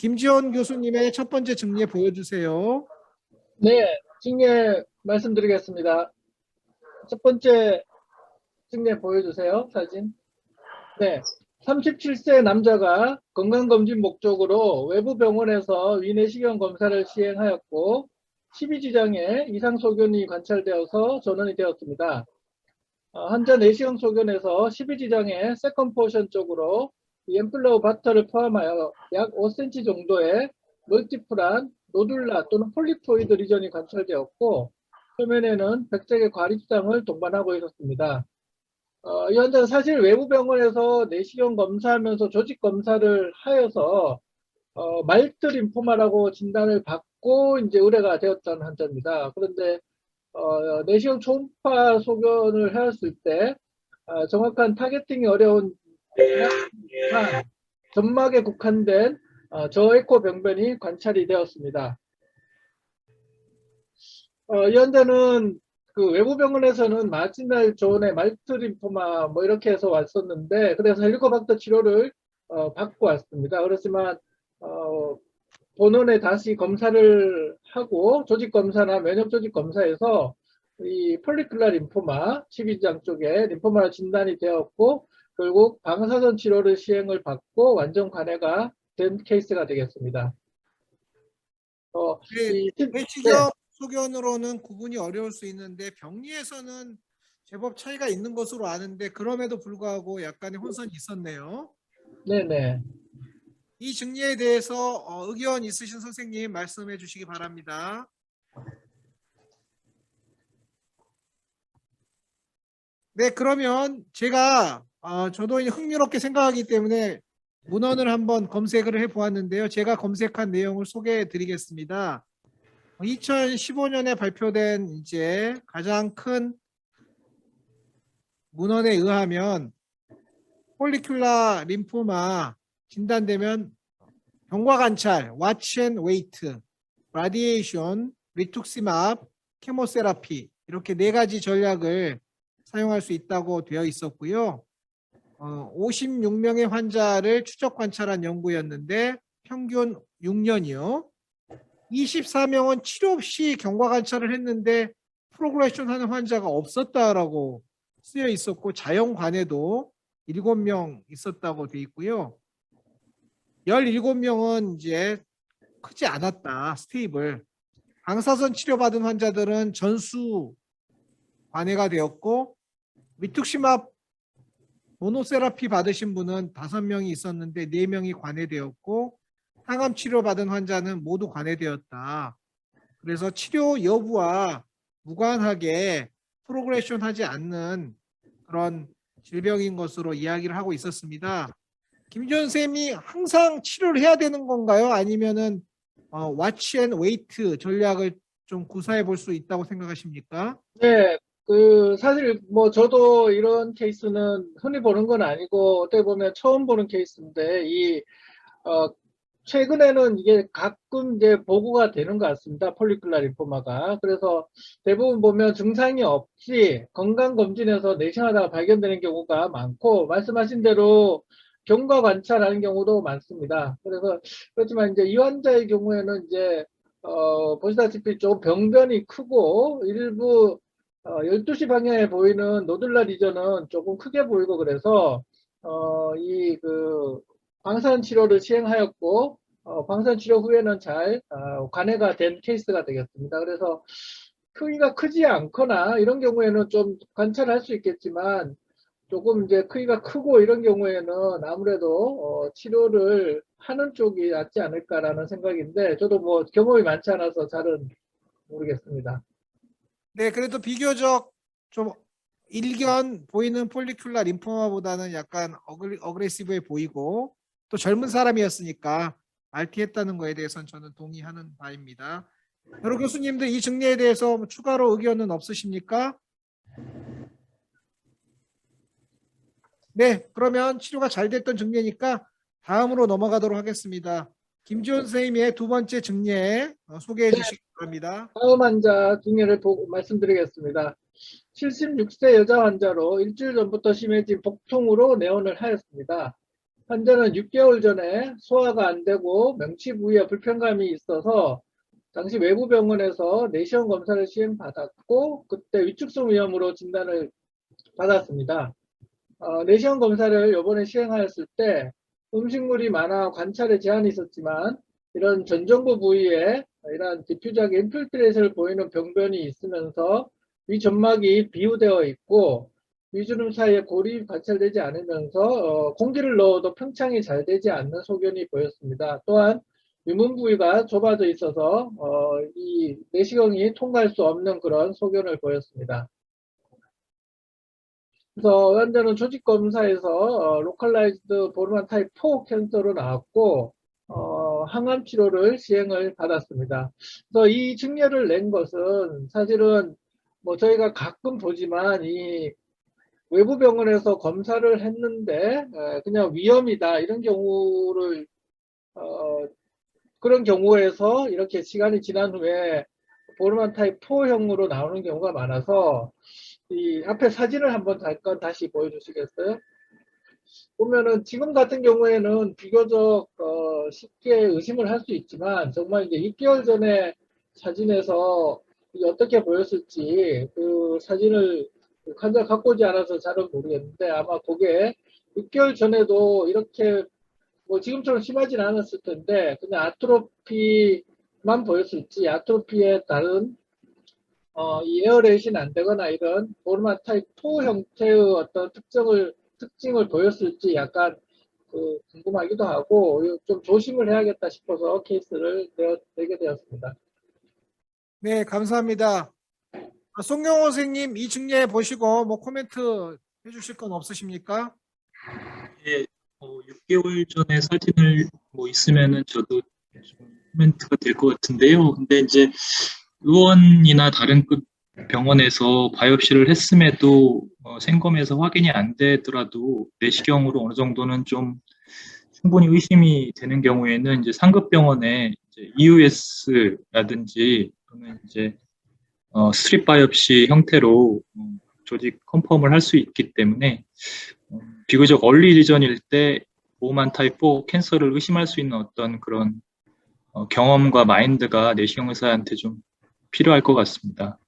김지원 교수님의 첫 번째 증례 보여주세요. 네, 증례 말씀드리겠습니다. 첫 번째 증례 보여주세요. 사진. 네, 37세 남자가 건강검진 목적으로 외부 병원에서 위내시경 검사를 시행하였고 12지장에 이상 소견이 관찰되어서 전원이 되었습니다. 환자 내시경 소견에서 12지장의 세컨 포션 쪽으로 앰플러우 바터를 포함하여 약 5cm 정도의 멀티플한 노듈라 또는 폴리포이드 리전이 관찰되었고 표면에는 백색의 과립상을 동반하고 있었습니다. 이 환자는 사실 외부 병원에서 내시경 검사하면서 조직 검사를 하여서 말트 림포마라고 진단을 받고 이제 의뢰가 되었던 환자입니다. 그런데 내시경 초음파 소견을 하였을 때 정확한 타겟팅이 어려운 점막에 국한된 저에코 병변이 관찰이 되었습니다. 이 환자는 그 외부 병원에서는 마지날 존의 말트 림포마 뭐 이렇게 해서 왔었는데 그래서 헬리코박터 치료를 받고 왔습니다. 그렇지만 본원에 다시 검사를 하고 조직 검사나 면역 조직 검사에서 이 폴리큘라 림포마 12장 쪽에 림포마로 진단이 되었고 결국 방사선 치료를 시행을 받고 완전 관해가 된 케이스가 되겠습니다. 내시경 소견으로는 구분이 어려울 수 있는데 병리에서는 제법 차이가 있는 것으로 아는데 그럼에도 불구하고 약간의 혼선이 있었네요. 네네. 이 증례에 대해서 의견 있으신 선생님 말씀해 주시기 바랍니다. 네, 그러면 제가 저도 흥미롭게 생각하기 때문에 문헌을 한번 검색을 해보았는데요. 제가 검색한 내용을 소개해 드리겠습니다. 2015년에 발표된 이제 가장 큰 문헌에 의하면 폴리큘라 림포마 진단되면 경과 관찰, watch and wait, 라디에이션, 리투क्시맙, 케모세라피 이렇게 네 가지 전략을 사용할 수 있다고 되어 있었고요. 56명의 환자를 추적 관찰한 연구였는데 평균 6년이요. 24명은 치료 없이 경과 관찰을 했는데 프로그레션 하는 환자가 없었다라고 쓰여 있었고 자연관에도 7명 있었다고 되어 있고요. 17명은 이제 크지 않았다. 스테이블. 방사선 치료받은 환자들은 전수 관해가 되었고 리투크시맙 모노세라피 받으신 분은 5명이 있었는데 4명이 관해되었고 항암 치료 받은 환자는 모두 관해되었다. 그래서 치료 여부와 무관하게 프로그레션 하지 않는 그런 질병인 것으로 이야기를 하고 있었습니다. 김지원 쌤이 항상 치료를 해야 되는 건가요? 아니면은 watch and wait 전략을 좀 구사해 볼 수 있다고 생각하십니까? 네, 사실 뭐 저도 이런 케이스는 흔히 보는 건 아니고 어떻게 보면 처음 보는 케이스인데 최근에는 이게 가끔 이제 보고가 되는 것 같습니다. 폴리큘라 림포마가. 그래서 대부분 보면 증상이 없이 건강검진에서 내시하다가 발견되는 경우가 많고, 말씀하신 대로 경과 관찰하는 경우도 많습니다. 그래서, 그렇지만 이제 이 환자의 경우에는 이제, 보시다시피 좀 병변이 크고, 일부, 12시 방향에 보이는 노듈라 리전은 조금 크게 보이고 그래서, 방사선 치료를 시행하였고 방사선 치료 후에는 잘 관해가 된 케이스가 되겠습니다. 그래서 크기가 크지 않거나 이런 경우에는 좀 관찰할 수 있겠지만 조금 이제 크기가 크고 이런 경우에는 아무래도 치료를 하는 쪽이 낫지 않을까라는 생각인데 저도 뭐 경험이 많지 않아서 잘은 모르겠습니다. 네, 그래도 비교적 좀 일견 보이는 폴리큘라 림포마보다는 약간 어그레시브해 보이고 또 젊은 사람이었으니까 RT 했다는 거에 대해서는 저는 동의하는 바입니다. 여러 교수님들 이 증례에 대해서 뭐 추가로 의견은 없으십니까? 네, 그러면 치료가 잘 됐던 증례니까 다음으로 넘어가도록 하겠습니다. 김지원 선생님의 두 번째 증례 소개해 주시기 바랍니다. 다음 환자 증례를 말씀드리겠습니다. 76세 여자 환자로 일주일 전부터 심해진 복통으로 내원을 하였습니다. 환자는 6개월 전에 소화가 안 되고 명치 부위에 불편감이 있어서 당시 외부 병원에서 내시경 검사를 시행받았고 그때 위축성 위염으로 진단을 받았습니다. 내시경 검사를 이번에 시행하였을 때 음식물이 많아 관찰에 제한이 있었지만 이런 전정부 부위에 이런 디퓨저하게 인필트레이션을 보이는 병변이 있으면서 위 점막이 비우되어 있고 위주름 사이에 골이 관찰되지 않으면서 공기를 넣어도 평창이 잘 되지 않는 소견이 보였습니다. 또한 유문 부위가 좁아져 있어서 이 내시경이 통과할 수 없는 그런 소견을 보였습니다. 그래서 환자는 조직 검사에서 로컬라이즈드 보르만 타입 4 캔서로 나왔고 항암 치료를 시행을 받았습니다. 그래서 이 증례를 낸 것은 사실은 뭐 저희가 가끔 보지만 이 외부 병원에서 검사를 했는데 그냥 위험이다 이런 경우를 그런 경우에서 이렇게 시간이 지난 후에 보르만 타입 4형으로 나오는 경우가 많아서 이 앞에 사진을 한번 잠깐 다시 보여주시겠어요? 보면은 지금 같은 경우에는 비교적 쉽게 의심을 할 수 있지만 정말 이제 6개월 전에 사진에서 이게 어떻게 보였을지 그 사진을 환자 갖고 오지 않아서 잘은 모르겠는데 아마 그게 6개월 전에도 이렇게 뭐 지금처럼 심하진 않았을 텐데 그냥 아트로피만 보였을지 아트로피에 다른 이 에어레이션이 안 되거나 이런 보르마 타입 4 형태의 어떤 특징을 보였을지 약간 궁금하기도 하고 좀 조심을 해야겠다 싶어서 케이스를 내게 되었습니다. 네, 감사합니다. 송경호 선생님 이 증례 보시고 뭐 코멘트 해주실 건 없으십니까? 예, 6개월 전에 사진을 뭐 있으면은 저도 좀 코멘트가 될 것 같은데요. 근데 이제 의원이나 다른 급 병원에서 바이옵시를 했음에도 생검에서 확인이 안 되더라도 내시경으로 어느 정도는 좀 충분히 의심이 되는 경우에는 이제 상급 병원에 이제 EUS라든지 또는 이제 스트립 바이옵시 형태로 조직 컨펌을 할 수 있기 때문에 비교적 얼리 리전일 때 보호만 타입 4 캔서를 의심할 수 있는 어떤 그런 경험과 마인드가 내시경 의사한테 좀 필요할 것 같습니다.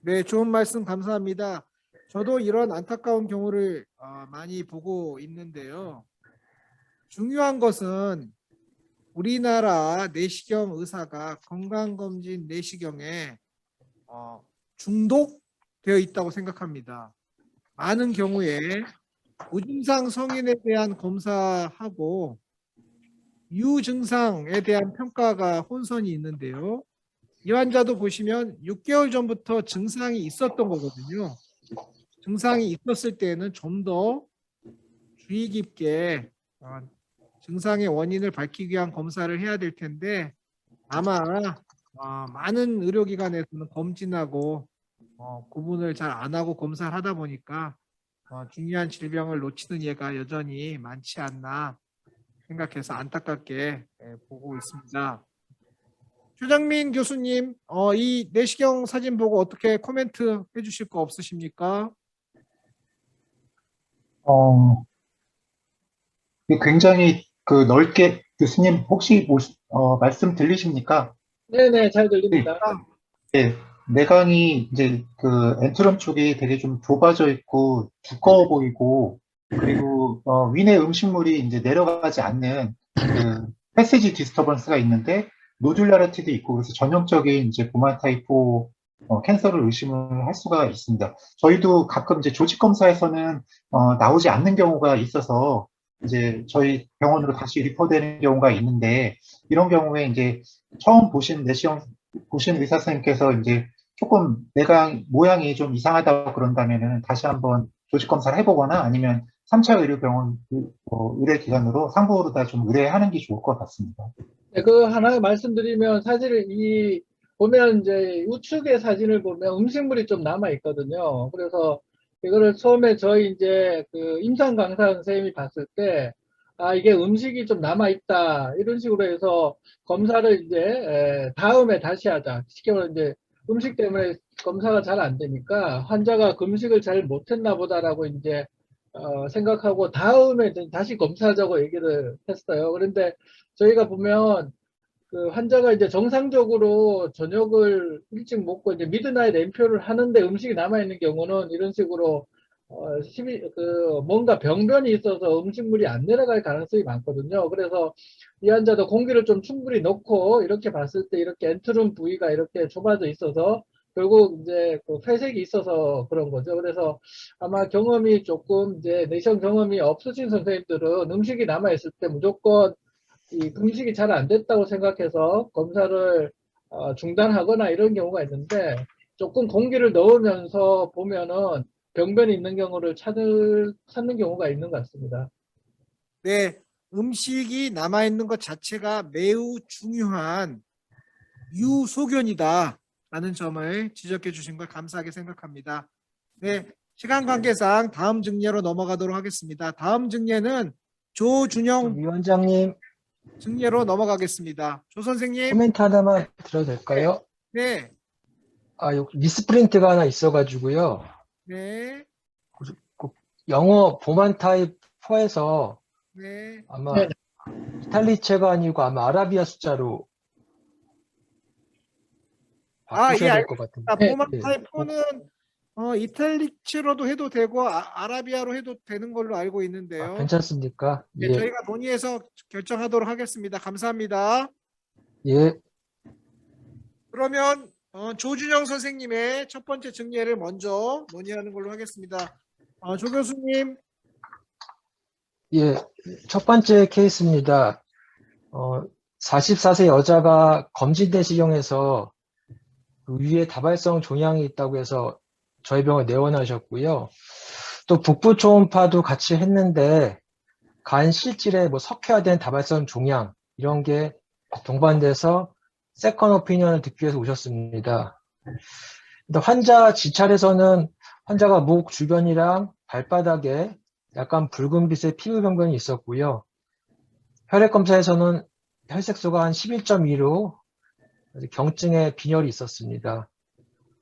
네, 좋은 말씀 감사합니다. 저도 이런 안타까운 경우를 많이 보고 있는데요. 중요한 것은 우리나라 내시경 의사가 건강검진 내시경에 중독되어 있다고 생각합니다. 많은 경우에 무증상 성인에 대한 검사하고 유증상에 대한 평가가 혼선이 있는데요. 이 환자도 보시면 6개월 전부터 증상이 있었던 거거든요. 증상이 있었을 때는 좀 더 주의 깊게 증상의 원인을 밝히기 위한 검사를 해야 될 텐데 아마 많은 의료기관에서는 검진하고 구분을 잘 안 하고 검사를 하다 보니까 중요한 질병을 놓치는 예가 여전히 많지 않나 생각해서 안타깝게 보고 있습니다. 최정민 교수님, 이 내시경 사진 보고 어떻게 코멘트 해주실 거 없으십니까? 굉장히 넓게 교수님 혹시 말씀 들리십니까? 네네, 잘 네, 들립니다. 네, 내강이 이제 엔트럼 쪽이 되게 좀 좁아져 있고 두꺼워 보이고 그리고 위내 음식물이 이제 내려가지 않는 패시지 디스터번스가 있는데 노듈라리티도 있고 그래서 전형적인 이제 보만 타입 4 캔서를 의심을 할 수가 있습니다. 저희도 가끔 이제 조직 검사에서는 나오지 않는 경우가 있어서 이제 저희 병원으로 다시 리퍼되는 경우가 있는데 이런 경우에 이제 처음 보신 내시경 보신 의사 선생님께서 이제 조금 내강 모양이 좀 이상하다고 그런다면은 다시 한번 조직 검사를 해보거나 아니면 3차 의료병원 의뢰기관으로 상부로 다 좀 의뢰하는 게 좋을 것 같습니다. 네, 그 하나 말씀드리면 사실 보면 이제 우측의 사진을 보면 음식물이 좀 남아 있거든요. 그래서 이거를 처음에 저희 이제 임상 강사 선생님이 봤을 때 이게 음식이 좀 남아 있다 이런 식으로 해서 검사를 이제 다음에 다시 하자. 쉽게 말하면 이제 음식 때문에 검사가 잘 안 되니까 환자가 금식을 잘 못했나 보다라고 이제 생각하고 다음에 이제 다시 검사하자고 얘기를 했어요. 그런데 저희가 보면 그 환자가 이제 정상적으로 저녁을 일찍 먹고 이제 미드나잇 앰표를 하는데 음식이 남아있는 경우는 이런 식으로 뭔가 병변이 있어서 음식물이 안 내려갈 가능성이 많거든요. 그래서 이 환자도 공기를 좀 충분히 넣고 이렇게 봤을 때 이렇게 엔트rum 부위가 이렇게 좁아져 있어서 결국 이제 그 회색이 있어서 그런 거죠. 그래서 아마 경험이 조금 이제 내시경 경험이 없으신 선생님들은 음식이 남아있을 때 무조건 이 금식이 잘 안 됐다고 생각해서 검사를 중단하거나 이런 경우가 있는데 조금 공기를 넣으면서 보면은 병변이 있는 경우를 찾는 경우가 있는 것 같습니다. 네, 음식이 남아있는 것 자체가 매우 중요한 유소견이다라는 점을 지적해 주신 걸 감사하게 생각합니다. 네, 시간 관계상 다음 증례로 넘어가도록 하겠습니다. 다음 증례는 조준영 위원장님, 증례로 넘어가겠습니다. 조 선생님, 코멘트 하나만 들어도 될까요? 네, 미스프린트가 하나 있어가지고요. 네, 그 영어 보만 타입 4에서 네. 아마 네. 이탈리체가 아니고 아마 아라비아 숫자로 아, 예, 바꾸셔야 될 것 같은데. 네. 보만 예. 타입 4는 이탈리치로도 해도 되고 아라비아로 해도 되는 걸로 알고 있는데요. 괜찮습니까? 네, 예. 저희가 논의해서 결정하도록 하겠습니다. 감사합니다. 예. 그러면 조준영 선생님의 첫 번째 증례를 먼저 논의하는 걸로 하겠습니다. 조 교수님, 예. 첫 번째 케이스입니다. 44세 여자가 검진 내시경에서 그 위에 다발성 종양이 있다고 해서 저희 병원에 내원하셨고요. 또 북부 초음파도 같이 했는데 간 실질에 뭐 석회화된 다발성 종양 이런 게 동반돼서 세컨 오피니언을 듣기 위해서 오셨습니다. 근데 환자 지찰에서는 환자가 목 주변이랑 발바닥에 약간 붉은빛의 피부 병변이 있었고요. 혈액 검사에서는 혈색소가 한 11.2로 경증에 빈혈이 있었습니다.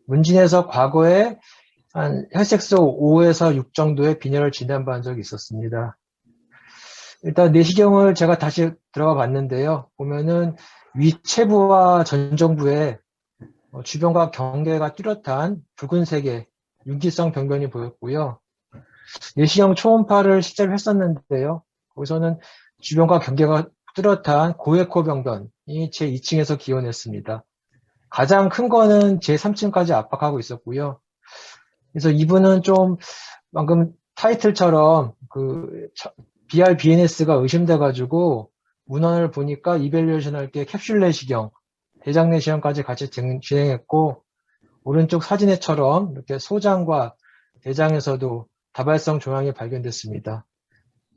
문진에서 과거에 한 혈색소 5에서 6 정도의 빈혈을 진단받은 적이 있었습니다. 일단 내시경을 제가 다시 들어가 봤는데요. 보면은 위체부와 전정부에 주변과 경계가 뚜렷한 붉은색의 윤기성 병변이 보였고요. 내시경 초음파를 실제로 했었는데요. 거기서는 주변과 경계가 뚜렷한 고에코 병변이 제 2층에서 기원했습니다. 가장 큰 거는 제 3층까지 압박하고 있었고요. 그래서 이분은 좀 방금 타이틀처럼 그 BRBNS가 의심돼가지고 문헌을 보니까 이벨리에이션 할 때 캡슐 내시경, 대장 내시경까지 같이 진행했고 오른쪽 사진에처럼 이렇게 소장과 대장에서도 다발성 종양이 발견됐습니다.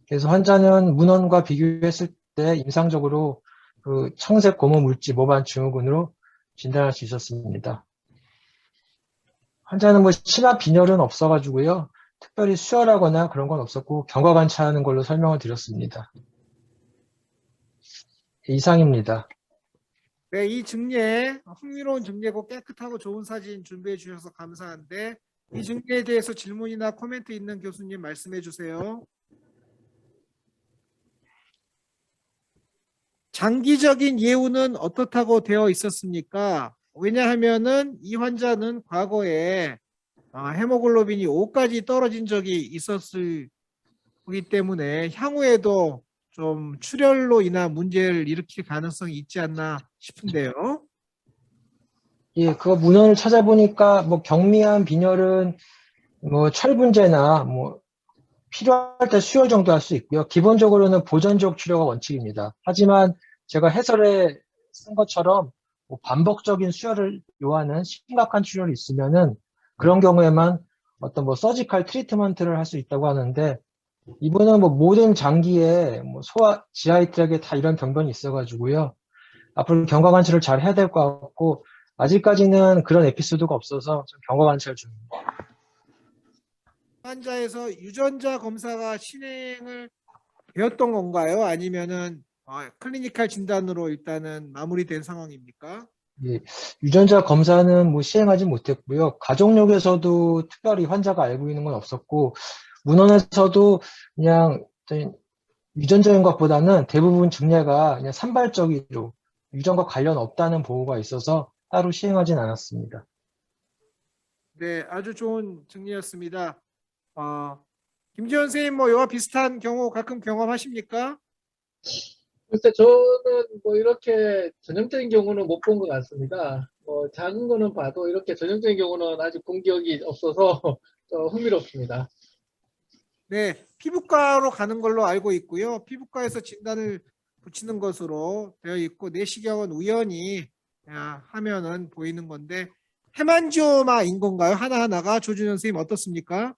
그래서 환자는 문헌과 비교했을 때 임상적으로 그 청색 고무 물질 모반 증후군으로 진단할 수 있었습니다. 환자는 뭐 심한 빈혈은 없어가지고요. 특별히 수혈하거나 그런 건 없었고 경과 관찰하는 걸로 설명을 드렸습니다. 이상입니다. 네, 이 증례 흥미로운 증례고 깨끗하고 좋은 사진 준비해 주셔서 감사한데 이 증례에 대해서 질문이나 코멘트 있는 교수님 말씀해 주세요. 장기적인 예우는 어떻다고 되어 있었습니까? 왜냐하면은 이 환자는 과거에 헤모글로빈이 5까지 떨어진 적이 있었을 거기 때문에 향후에도 좀 출혈로 인한 문제를 일으킬 가능성이 있지 않나 싶은데요. 예, 그거 문헌을 찾아보니까 뭐 경미한 빈혈은 뭐 철분제나 뭐 필요할 때 수혈 정도 할 수 있고요. 기본적으로는 보전적 치료가 원칙입니다. 하지만 제가 해설에 쓴 것처럼 뭐 반복적인 수혈을 요하는 심각한 출혈이 있으면은 그런 경우에만 어떤 뭐 서지컬 트리트먼트를 할 수 있다고 하는데 이분은 뭐 모든 장기에 뭐 소화, 지하이 트랙에 다 이런 병변이 있어가지고요. 앞으로 경과 관찰을 잘 해야 될 것 같고 아직까지는 그런 에피소드가 없어서 좀 경과 관찰 중입니다. 환자에서 유전자 검사가 진행을 되었던 건가요? 아니면은 클리니컬 진단으로 일단은 마무리된 상황입니까? 예, 유전자 검사는 뭐 시행하지 못했고요. 가족력에서도 특별히 환자가 알고 있는 건 없었고 문헌에서도 그냥 유전적인 것보다는 대부분 증례가 그냥 산발적으로 유전과 관련 없다는 보고가 있어서 따로 시행하진 않았습니다. 네, 아주 좋은 정리였습니다. 김지현 선생님 뭐 이와 비슷한 경우 가끔 경험하십니까? 글쎄, 저는 뭐 이렇게 전형적인 경우는 못 본 것 같습니다. 뭐 작은 거는 봐도 이렇게 전형적인 경우는 아직 본 기억이 없어서 흥미롭습니다. 네, 피부과로 가는 걸로 알고 있고요. 피부과에서 진단을 붙이는 것으로 되어 있고 내시경은 우연히 하면은 보이는 건데 헤만지오마인 건가요? 하나하나가 조준현 선생님 어떻습니까?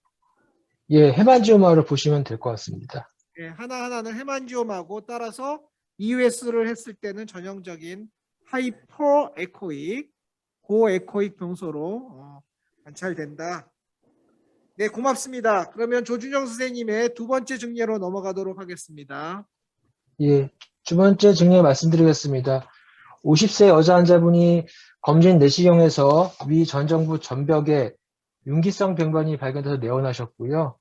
예, 헤만지오마를 보시면 될 것 같습니다. 네, 하나하나는 헤만지오마고 따라서 EUS를 했을 때는 전형적인 하이퍼 에코익, 고에코익 병소로 관찰된다. 네, 고맙습니다. 그러면 조준영 선생님의 두 번째 증례로 넘어가도록 하겠습니다. 예, 두 번째 증례 말씀드리겠습니다. 50세 여자 환자분이 검진 내시경에서 위 전정부 전벽에 융기성 병변이 발견돼서 내원하셨고요.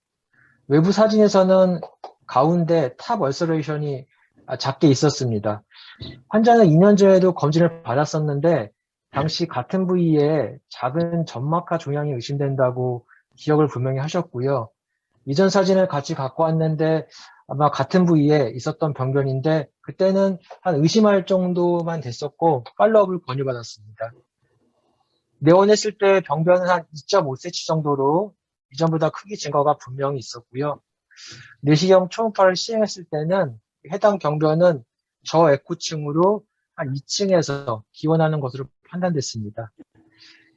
외부 사진에서는 가운데 탑 얼서레이션이 작게 있었습니다. 환자는 2년 전에도 검진을 받았었는데 당시 같은 부위에 작은 점막하 종양이 의심된다고 기억을 분명히 하셨고요. 이전 사진을 같이 갖고 왔는데 아마 같은 부위에 있었던 병변인데 그때는 한 의심할 정도만 됐었고 팔로업을 권유받았습니다. 내원했을 때 병변은 한 2.5cm 정도로 이전보다 크기 증가가 분명히 있었고요. 내시경 초음파를 시행했을 때는 해당 병변은 저에코층으로 한 2층에서 기원하는 것으로 판단됐습니다.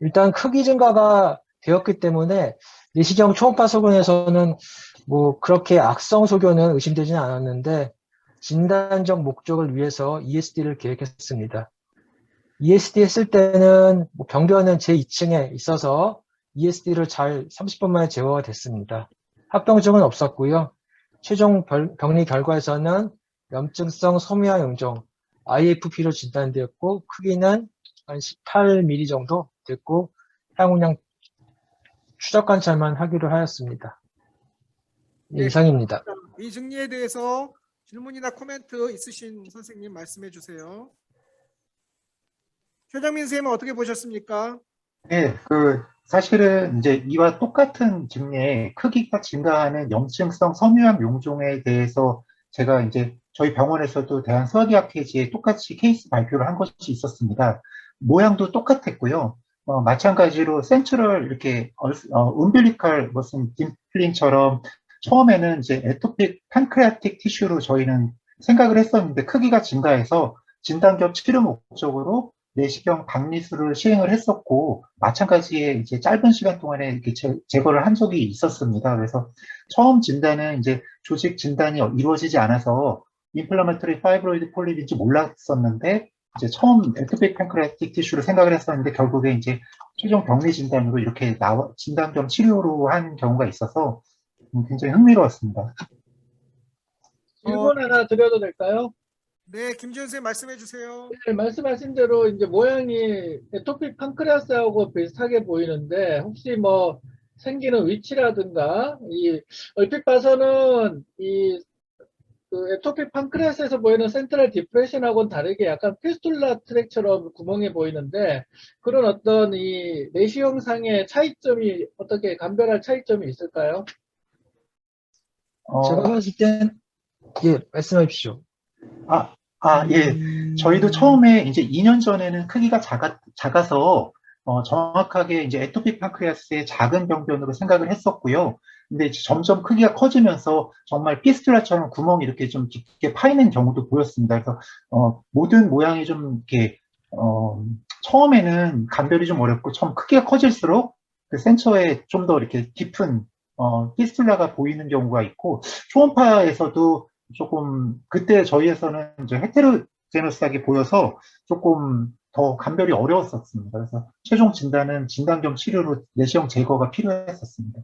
일단 크기 증가가 되었기 때문에 내시경 초음파 소견에서는 뭐 그렇게 악성 소견은 의심되지는 않았는데 진단적 목적을 위해서 ESD를 계획했습니다. ESD 했을 때는 병변은 제2층에 있어서 ESD를 잘 30분 만에 제거가 됐습니다. 합병증은 없었고요. 최종 병리 결과에서는 염증성 소미화 용종 IFP로 진단되었고 크기는 한 18mm 정도 됐고 향후 그냥 추적 관찰만 하기로 하였습니다. 네, 이상입니다. 이 증리에 대해서 질문이나 코멘트 있으신 선생님 말씀해 주세요. 최정민 선생님은 어떻게 보셨습니까? 네, 사실은 이제 이와 똑같은 증례 크기가 증가하는 염증성 섬유형 용종에 대해서 제가 이제 저희 병원에서도 대한소화기학회지에 똑같이 케이스 발표를 한 것이 있었습니다. 모양도 똑같았고요. 마찬가지로 센트럴 이렇게 umbilical 무슨 딤플링처럼 처음에는 이제 에토픽 판크레아틱 티슈로 저희는 생각을 했었는데 크기가 증가해서 진단겸 치료 목적으로 내시경 박리술을 시행을 했었고 마찬가지의 이제 짧은 시간 동안에 이렇게 제거를 한 적이 있었습니다. 그래서 처음 진단은 이제 조직 진단이 이루어지지 않아서 인플라마토리 파이브로이드 폴립인지 몰랐었는데 이제 처음 에토픽 팬크레아틱 티슈를 생각을 했었는데 결국에 이제 최종 병리 진단으로 이렇게 진단 겸 치료로 한 경우가 있어서 굉장히 흥미로웠습니다. 질문 하나 드려도 될까요? 네, 김지현 선생님 말씀해 주세요. 네, 말씀하신 대로 이제 모양이 에토픽 판크레아스하고 비슷하게 보이는데 혹시 뭐 생기는 위치라든가 얼핏 봐서는 에토픽 판크레아스에서 보이는 센트럴 디프레션하고는 다르게 약간 피스툴라 트랙처럼 구멍이 보이는데 그런 어떤 이 내시경상의 차이점이 어떻게 감별할 차이점이 있을까요? 제가 봤을 땐 예, 말씀해 주십시오. 예. 저희도 처음에 이제 2년 전에는 크기가 작아서 정확하게 이제 에토픽 판크레아스의 작은 병변으로 생각을 했었고요. 근데 이제 점점 크기가 커지면서 정말 피스툴라처럼 구멍이 이렇게 좀 깊게 파이는 경우도 보였습니다. 그래서 모든 모양이 좀 이렇게 처음에는 감별이 좀 어렵고 처음 크기가 커질수록 그 센터에 좀 더 이렇게 깊은 피스툴라가 보이는 경우가 있고 초음파에서도 조금 그때 저희에서는 이제 헤테로제너스하게 보여서 조금 더 감별이 어려웠었습니다. 그래서 최종 진단은 진단 겸 치료로 내시경 제거가 필요했었습니다.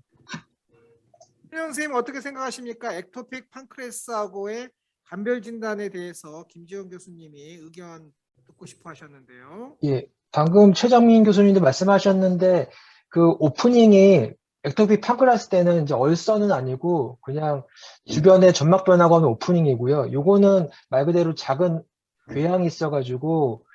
선생님 어떻게 생각하십니까? 액토픽 판크레스하고의 감별 진단에 대해서 김지현 교수님이 의견 듣고 싶어 하셨는데요. 예, 방금 최정민 교수님도 말씀하셨는데 그 오프닝이 액토피 판크라스 때는 이제 얼서는 아니고 그냥 주변에 점막 변화가 오면 오프닝이고요. 요거는 말 그대로 작은 궤양이 있어가지고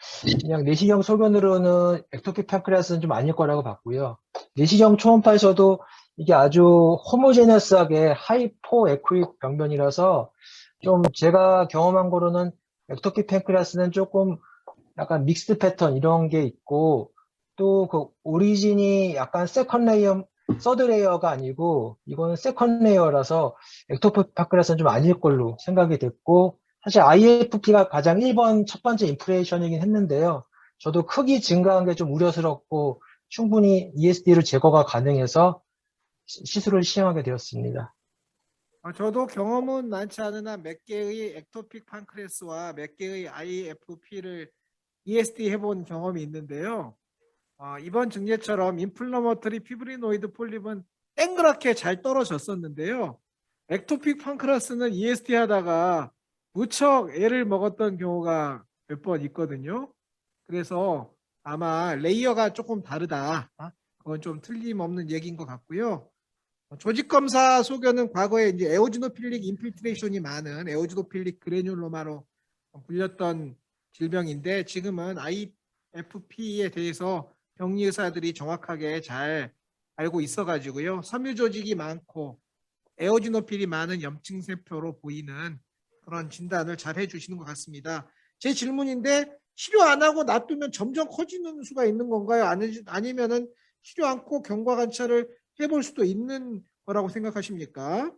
그냥 내시경 소견으로는 액토피 판크라스는 좀 아닐 거라고 봤고요. 내시경 초음파에서도 이게 아주 호모제너스하게 하이포 에쿠익 병변이라서 좀 제가 경험한 거로는 액토피 팬크리아스는 조금 약간 믹스드 패턴 이런 게 있고 또 그 오리진이 약간 세컨 레이어, 서드 레이어가 아니고 이거는 세컨 레이어라서 액토피 팬크리아스는 좀 아닐 걸로 생각이 됐고 사실 IFP가 가장 1번 첫 번째 인프레이션이긴 했는데요. 저도 크기 증가한 게 좀 우려스럽고 충분히 ESD로 제거가 가능해서 시술을 시행하게 되었습니다. 저도 경험은 많지 않으나 몇 개의 액토픽 판크레스와 몇 개의 IFP를 ESD 해본 경험이 있는데요. 이번 증례처럼 인플러머터리 피브리노이드 폴립은 땡그랗게 잘 떨어졌었는데요. 액토픽 판크라스는 ESD 하다가 무척 애를 먹었던 경우가 몇 번 있거든요. 그래서 아마 레이어가 조금 다르다. 그건 좀 틀림없는 얘기인 것 같고요. 조직검사 소견은 과거에 이제 에오지노필릭 인필트레이션이 많은 에오지노필릭 그래뉼로마로 불렸던 질병인데 지금은 IFP에 대해서 병리 의사들이 정확하게 잘 알고 있어가지고요. 섬유 조직이 많고 에오지노필이 많은 염증 세포로 보이는 그런 진단을 잘 해주시는 것 같습니다. 제 질문인데 치료 안 하고 놔두면 점점 커지는 수가 있는 건가요? 아니면은 치료 않고 경과 관찰을 해볼 수도 있는 거라고 생각하십니까?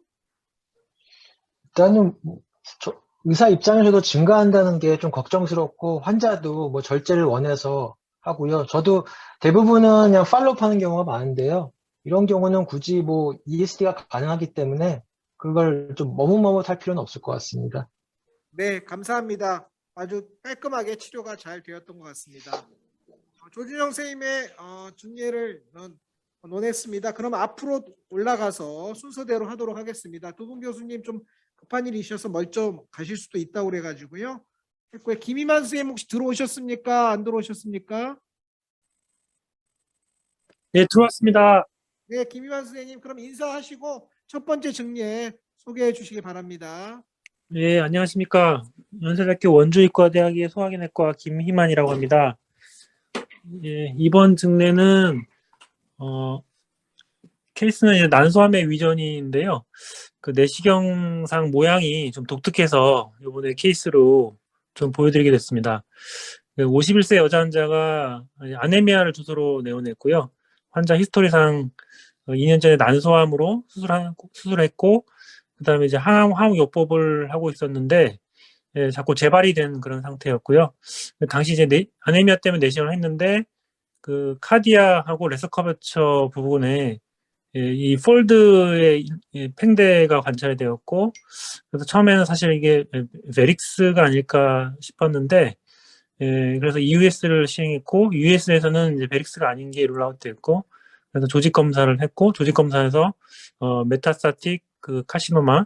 일단은 의사 입장에서도 증가한다는 게 좀 걱정스럽고 환자도 뭐 절제를 원해서 하고요. 저도 대부분은 그냥 팔로우하는 경우가 많은데요. 이런 경우는 굳이 뭐 ESD가 가능하기 때문에 그걸 좀 머뭇머뭇할 필요는 없을 것 같습니다. 네, 감사합니다. 아주 깔끔하게 치료가 잘 되었던 것 같습니다. 조준영 선생님의 증례를 논했습니다. 그럼 앞으로 올라가서 순서대로 하도록 하겠습니다. 두 분 교수님 좀 급한 일이 있어서 멀쩡 가실 수도 있다고 그래가지고요. 했고요. 김희만 선생님 혹시 들어오셨습니까? 안 들어오셨습니까? 네, 들어왔습니다. 네, 김희만 선생님 그럼 인사하시고 첫 번째 증례 소개해 주시기 바랍니다. 네, 안녕하십니까. 연세대학교 원주의과대학의 소화기내과 김희만이라고 합니다. 예, 이번 증례는 케이스는 이제 난소암의 위전인데요. 그 내시경상 모양이 좀 독특해서 이번에 케이스로 좀 보여드리게 됐습니다. 51세 여자 환자가 아네미아를 주소로 내원했고요. 환자 히스토리상 2년 전에 난소암으로 수술했고, 그 다음에 이제 항암요법을 하고 있었는데, 예, 자꾸 재발이 된 그런 상태였고요. 당시 이제 아네미아 때문에 내시경을 했는데, 그 카디아하고 레스커버처 부분에 이 폴드의 팽대가 관찰이 되었고, 그래서 처음에는 사실 이게 베릭스가 아닐까 싶었는데, 그래서 EUS를 시행했고, EUS에서는 이제 베릭스가 아닌 게 룰아웃 됐고, 그래서 조직 검사를 했고, 조직 검사에서 메타스타틱 그 카시노마,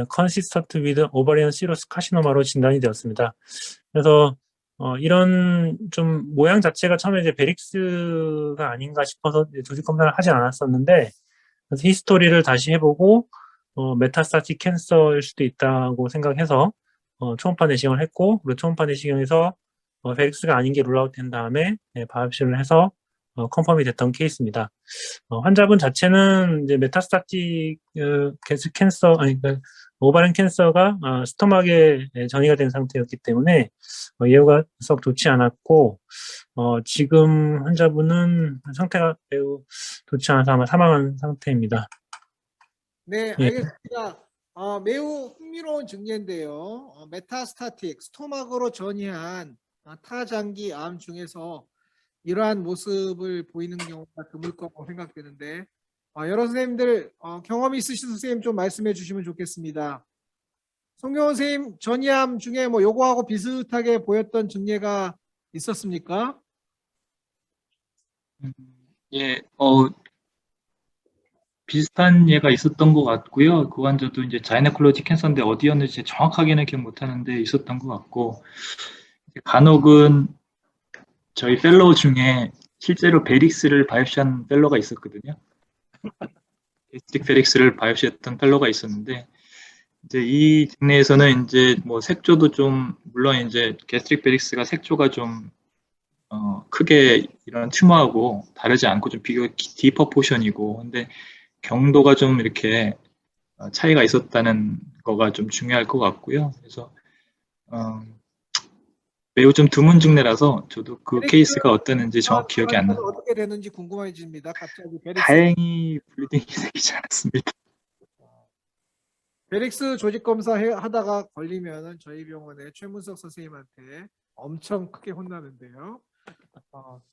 컨시스턴트 위드 오버리언 시로스 카시노마로 진단이 되었습니다. 그래서 이런 좀 모양 자체가 처음에 이제 베릭스가 아닌가 싶어서 조직 검사를 하지 않았었는데, 그래서 히스토리를 다시 해보고 메타스타틱 캔서일 수도 있다고 생각해서 초음파 내시경을 했고, 그리고 초음파 내시경에서 베릭스가 아닌 게 룰아웃 된 다음에 바이옵시를 해서 컨펌이 됐던 케이스입니다. 환자분 자체는 이제 메타스타틱 캔서, 아니, 오바리언 캔서가 스토막에 전이가 된 상태였기 때문에 예후가 썩 좋지 않았고, 지금 환자분은 상태가 매우 좋지 않아서 아마 사망한 상태입니다. 네, 예. 알겠습니다. 매우 흥미로운 증례인데요. 메타스타틱, 스토막으로 전이한 타장기 암 중에서 이러한 모습을 보이는 경우가 드물 거라고 생각되는데 여러 선생님들 경험이 있으신 선생님 좀 말씀해 주시면 좋겠습니다. 송경원 선생님 전이암 중에 뭐 요거하고 비슷하게 보였던 증례가 있었습니까? 예, 비슷한 예가 있었던 것 같고요. 그 환자도 이제 자이네콜로지 캔서인데 어디였는지 정확하게는 기억 못하는데 있었던 것 같고, 간혹은 저희 펠로우 중에 실제로 베릭스를 바이옵시한 펠로우가 있었거든요. 게스트릭 페릭스를 바이옵시했던 펠로가 있었는데 이제 이 직내에서는 이제 뭐 색조도 좀 물론 이제 게스트릭 페릭스가 색조가 좀 크게 이런 튜머하고 다르지 않고 좀 비교 디퍼 포션이고 근데 경도가 좀 이렇게 차이가 있었다는 거가 좀 중요할 것 같고요. 그래서 매우 좀 드문 직내라서 저도 그 베릭스 케이스가 어땠는지 정확히 기억이 안 환자는 나요. 어떻게 되는지 궁금해집니다. 갑자기 다행히 블리딩이 생기지 않았습니다. 베릭스 조직 검사 하다가 걸리면은 저희 병원의 최문석 선생님한테 엄청 크게 혼나는데요.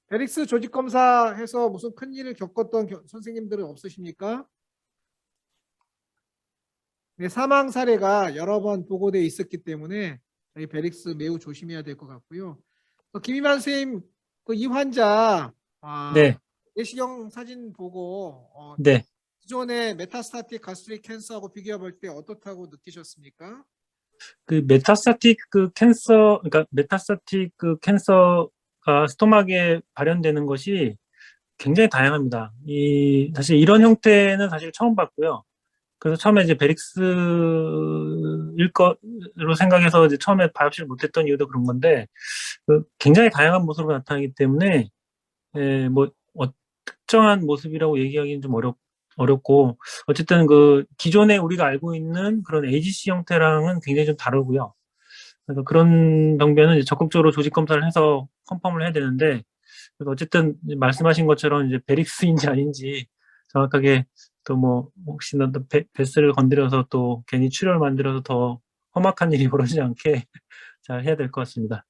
베릭스 조직 검사해서 무슨 큰 일을 겪었던 선생님들은 없으십니까? 네, 사망 사례가 여러 번 보고돼 있었기 때문에 저희 베릭스 매우 조심해야 될 것 같고요. 김희만 선생님, 이 환자 네, 내시경 사진 보고 네. 기존의 메타스타틱 가스트릭 캔서하고 비교해 볼 때 어떻다고 느끼셨습니까? 그 메타스타틱 그러니까 메타스타틱 캔서가 스토막에 발현되는 것이 굉장히 다양합니다. 사실 이런 형태는 사실 처음 봤고요. 그래서 처음에 이제 베릭스일 거로 생각해서 이제 처음에 바이옵시를 못했던 이유도 그런 건데, 굉장히 다양한 모습으로 나타나기 때문에, 뭐, 특정한 모습이라고 얘기하기는 좀 어렵고, 어쨌든 기존에 우리가 알고 있는 그런 AGC 형태랑은 굉장히 좀 다르고요. 그래서 그런 병변은 이제 적극적으로 조직 검사를 해서 컨펌을 해야 되는데, 그래서 어쨌든 말씀하신 것처럼 이제 베릭스인지 아닌지 정확하게 또 뭐 혹시나 또 베스를 건드려서 또 괜히 출혈 만들어서 더 험악한 일이 벌어지지 않게 잘 해야 될 것 같습니다.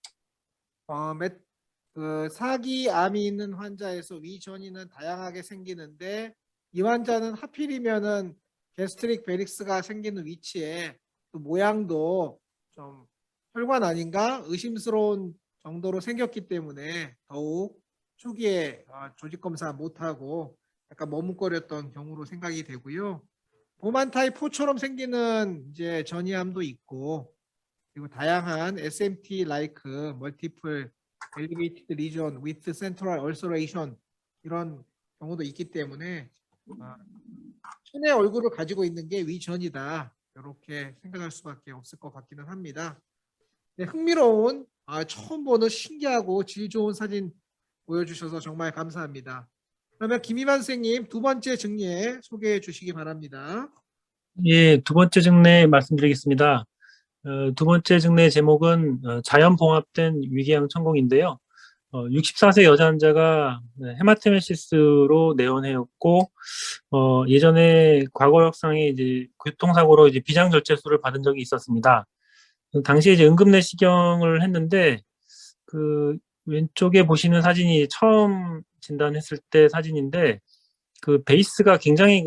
사기암이 있는 환자에서 위전이는 다양하게 생기는데 이 환자는 하필이면은 게스트릭 베릭스가 생기는 위치에 또 모양도 좀 혈관 아닌가 의심스러운 정도로 생겼기 때문에 더욱 초기에 조직 검사 못하고 약간 머뭇거렸던 경우로 생각이 되고요. 보만타입 4처럼 생기는 이제 전이암도 있고 그리고 다양한 SMT like multiple elevated lesion with central ulceration 이런 경우도 있기 때문에 천의 얼굴을 가지고 있는 게 위전이다 이렇게 생각할 수밖에 없을 것 같기는 합니다. 네, 흥미로운 처음 보는 신기하고 질 좋은 사진 보여주셔서 정말 감사합니다. 그러면 김희만 선생님 두 번째 증례 소개해 주시기 바랍니다. 예, 두 번째 증례 말씀드리겠습니다. 두 번째 증례 제목은 자연 봉합된 위궤양 천공인데요. 64세 여자 환자가 헤마테메시스로 내원해였고 예전에 과거역상에 이제 교통사고로 이제 비장절제술을 받은 적이 있었습니다. 당시에 이제 응급내시경을 했는데 그 왼쪽에 보시는 사진이 처음 진단했을 때 사진인데 그 베이스가 굉장히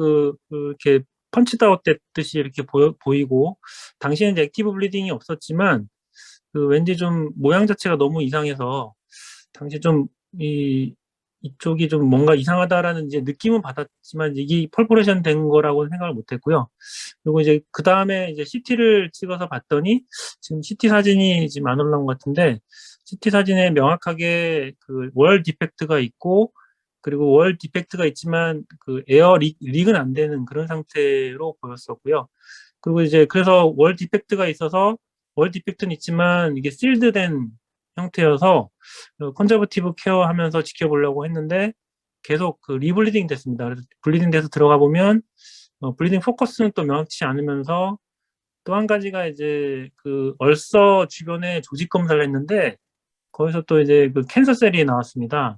이렇게 펀치다웃 됐듯이 이렇게 보이고 당시에는 이제 액티브 블리딩이 없었지만 왠지 좀 모양 자체가 너무 이상해서 당시 좀 이쪽이 좀 뭔가 이상하다라는 이제 느낌은 받았지만 이게 펄포레이션 된 거라고는 생각을 못했고요. 그리고 이제 그 다음에 이제 CT를 찍어서 봤더니 지금 CT 사진이 지금 안 올라온 것 같은데 CT 사진에 명확하게 월 디펙트가 있고 그리고 월 디펙트가 있지만 에어 릭은 안 되는 그런 상태로 보였었고요. 그리고 이제 그래서 월 디펙트가 있어서 월 디펙트는 있지만 이게 실드된 형태여서 컨저버티브 케어하면서 지켜보려고 했는데 계속 리블리딩 됐습니다. 그래서 블리딩 돼서 들어가 보면 블리딩 포커스는 또 명확치 않으면서 또 한 가지가 이제 얼서 주변에 조직 검사를 했는데 거기서 또 이제 캔서셀이 나왔습니다.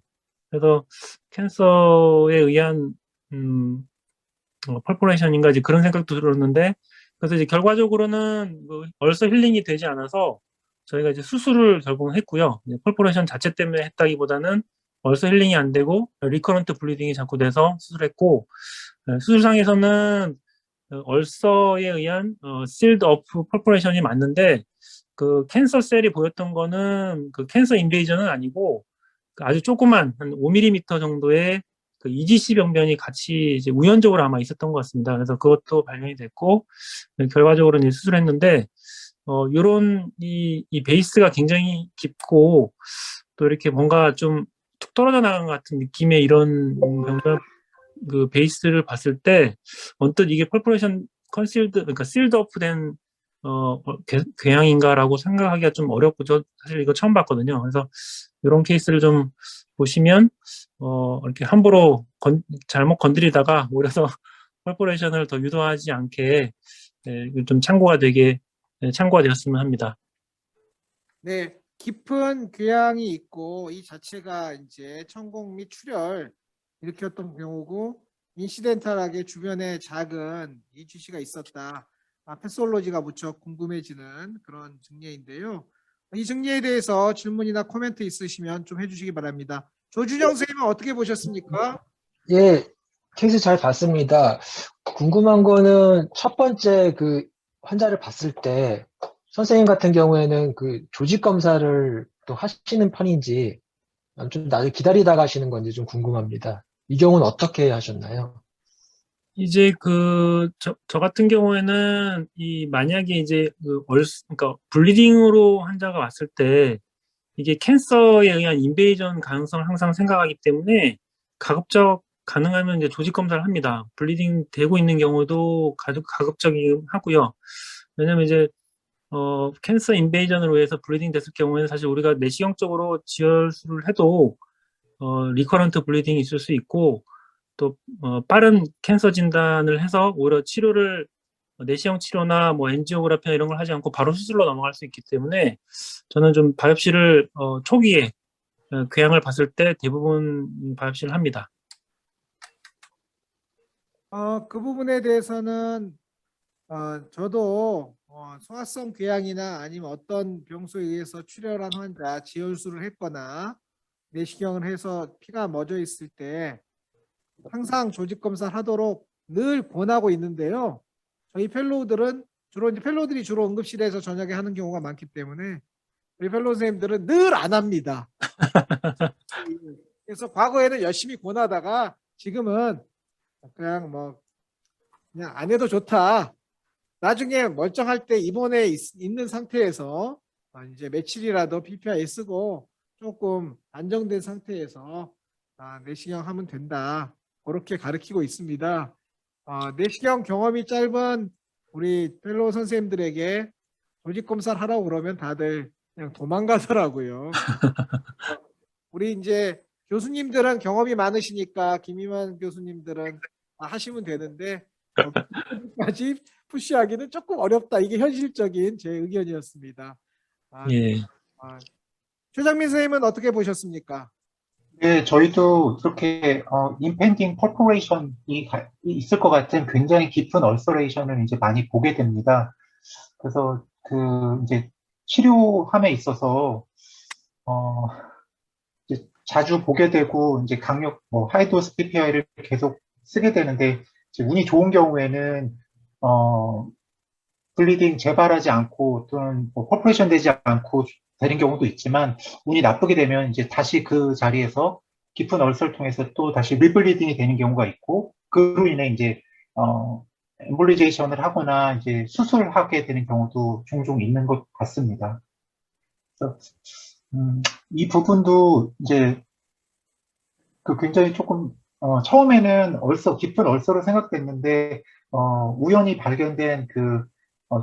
그래서 캔서에 의한 펄포레이션인가 이제 그런 생각도 들었는데 그래서 이제 결과적으로는 얼서 힐링이 되지 않아서 저희가 이제 수술을 결국은 했고요. 펄포레이션 자체 때문에 했다기보다는 얼서 힐링이 안 되고 리커런트 블리딩이 자꾸 돼서 수술했고 수술상에서는 얼서에 의한 실드 어프 펄포레이션이 맞는데 캔서 셀이 보였던 거는 캔서 인베이전은 아니고 아주 조그만 한 5mm 정도의 EGC 병변이 같이 이제 우연적으로 아마 있었던 것 같습니다. 그래서 그것도 발견이 됐고 결과적으로 이제 수술했는데 요런 이 베이스가 굉장히 깊고 또 이렇게 뭔가 좀 툭 떨어져 나간 것 같은 느낌의 이런 병변을 그 베이스를 봤을 때 언뜻 이게 퍼포레이션 컨실드 그러니까 실드 오프된 궤양인가라고 생각하기가 좀 어렵고 저 사실 이거 처음 봤거든요. 그래서 이런 케이스를 좀 보시면 이렇게 함부로 잘못 건드리다가 오히려 더 퍼포레이션을 더 유도하지 않게 좀 참고가 되었으면 합니다. 네, 깊은 궤양이 있고 이 자체가 이제 천공 및 출혈 일으켰던 경우고 인시덴탈하게 주변에 작은 이주시가 있었다. 패솔로지가 무척 궁금해지는 그런 증례인데요. 이 증례에 대해서 질문이나 코멘트 있으시면 좀 해주시기 바랍니다. 조준영 선생님은 어떻게 보셨습니까? 예, 케이스 잘 봤습니다. 궁금한 거는 첫 번째 그 환자를 봤을 때 선생님 같은 경우에는 그 조직 검사를 또 하시는 편인지 좀 나중에 기다리다가 하시는 건지 좀 궁금합니다. 이 경우는 어떻게 하셨나요? 이제 저 같은 경우에는 만약에 이제 그러니까 블리딩으로 환자가 왔을 때 이게 캔서에 의한 인베이전 가능성을 항상 생각하기 때문에 가급적 가능하면 이제 조직 검사를 합니다. 블리딩 되고 있는 경우도 가급적이긴 하고요. 왜냐면 이제 캔서 인베이전으로 해서 블리딩 됐을 경우에는 사실 우리가 내시경적으로 지혈술을 해도 리커런트 블리딩이 있을 수 있고 또 빠른 캔서 진단을 해서 오히려 치료를 내시경 치료나 뭐 엔지오그래피나 이런 걸 하지 않고 바로 수술로 넘어갈 수 있기 때문에 저는 좀 바이옵시를 초기에 궤양을 봤을 때 대부분 바이옵시를 합니다. 그 부분에 대해서는 저도 소화성 궤양이나 아니면 어떤 병소에 의해서 출혈한 환자 지혈술을 했거나 내시경을 해서 피가 멎어 있을 때 항상 조직 검사를 하도록 늘 권하고 있는데요. 저희 펠로우들은 펠로우들이 주로 응급실에서 저녁에 하는 경우가 많기 때문에 우리 펠로우 선생님들은 늘 안 합니다. 그래서 과거에는 열심히 권하다가 지금은 그냥 안 해도 좋다. 나중에 멀쩡할 때 입원해 있는 상태에서 이제 며칠이라도 PPI 쓰고 조금 안정된 상태에서 내시경 하면 된다. 그렇게 가르치고 있습니다. 내시경 경험이 짧은 우리 펠로우 선생님들에게 조직 검사를 하라고 그러면 다들 그냥 도망가더라고요. 우리 이제 교수님들은 경험이 많으시니까 김희만 교수님들은 하시면 되는데 까지 푸시하기는 조금 어렵다. 이게 현실적인 제 의견이었습니다. 예. 최장민 선생님은 어떻게 보셨습니까? 네, 저희도 이렇게 임펜딩 퍼포레이션이 있을 것 같은 굉장히 깊은 얼서레이션을 이제 많이 보게 됩니다. 그래서 이제 치료함에 있어서 이제 자주 보게 되고 이제 강력 하이도스 PPI를 계속 쓰게 되는데 이제 운이 좋은 경우에는 블리딩 재발하지 않고 또는 퍼포레이션 되지 않고 되는 경우도 있지만 운이 나쁘게 되면 이제 다시 그 자리에서 깊은 얼서를 통해서 또 다시 리블리딩이 되는 경우가 있고 그로 인해 이제 엠볼리제이션을 하거나 이제 수술을 하게 되는 경우도 종종 있는 것 같습니다. 그래서 이 부분도 이제 굉장히 조금 처음에는 깊은 얼서로 생각됐는데 우연히 발견된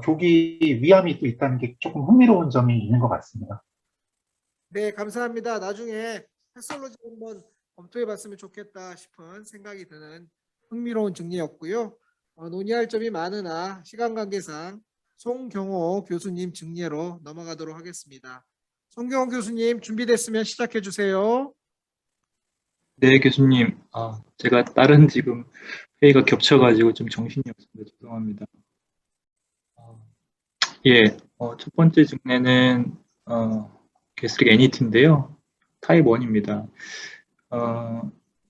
조기 위암이 또 있다는 게 조금 흥미로운 점이 있는 것 같습니다. 네, 감사합니다. 나중에 패솔로지 한번 검토해 봤으면 좋겠다 싶은 생각이 드는 흥미로운 증례였고요. 논의할 점이 많으나 시간 관계상 송경호 교수님 증례로 넘어가도록 하겠습니다. 송경호 교수님 준비됐으면 시작해 주세요. 네, 교수님. 제가 다른 지금 회의가 겹쳐가지고 좀 정신이 없습니다. 죄송합니다. 예, 첫 번째 증례는 게스트릭 애니티인데요. 타입 1입니다.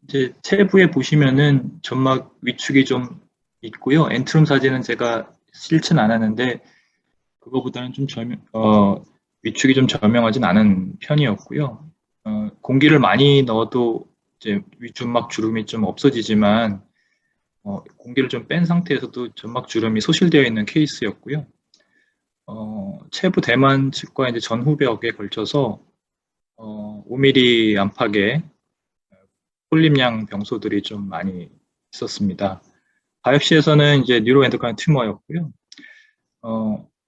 이제 체부에 보시면은 점막 위축이 좀 있고요. 엔트럼 사진은 제가 싫진 않았는데 그거보다는 좀 위축이 좀 저명하진 않은 편이었고요. 공기를 많이 넣어도 이제 점막 주름이 좀 없어지지만 공기를 좀 뺀 상태에서도 점막 주름이 소실되어 있는 케이스였고요. 체부 대만 측과 이제 전후벽에 걸쳐서 5mm 안팎의 폴립량 병소들이 좀 많이 있었습니다. 바이옵시에서는 이제 뉴로엔도크라인 튜머였고요.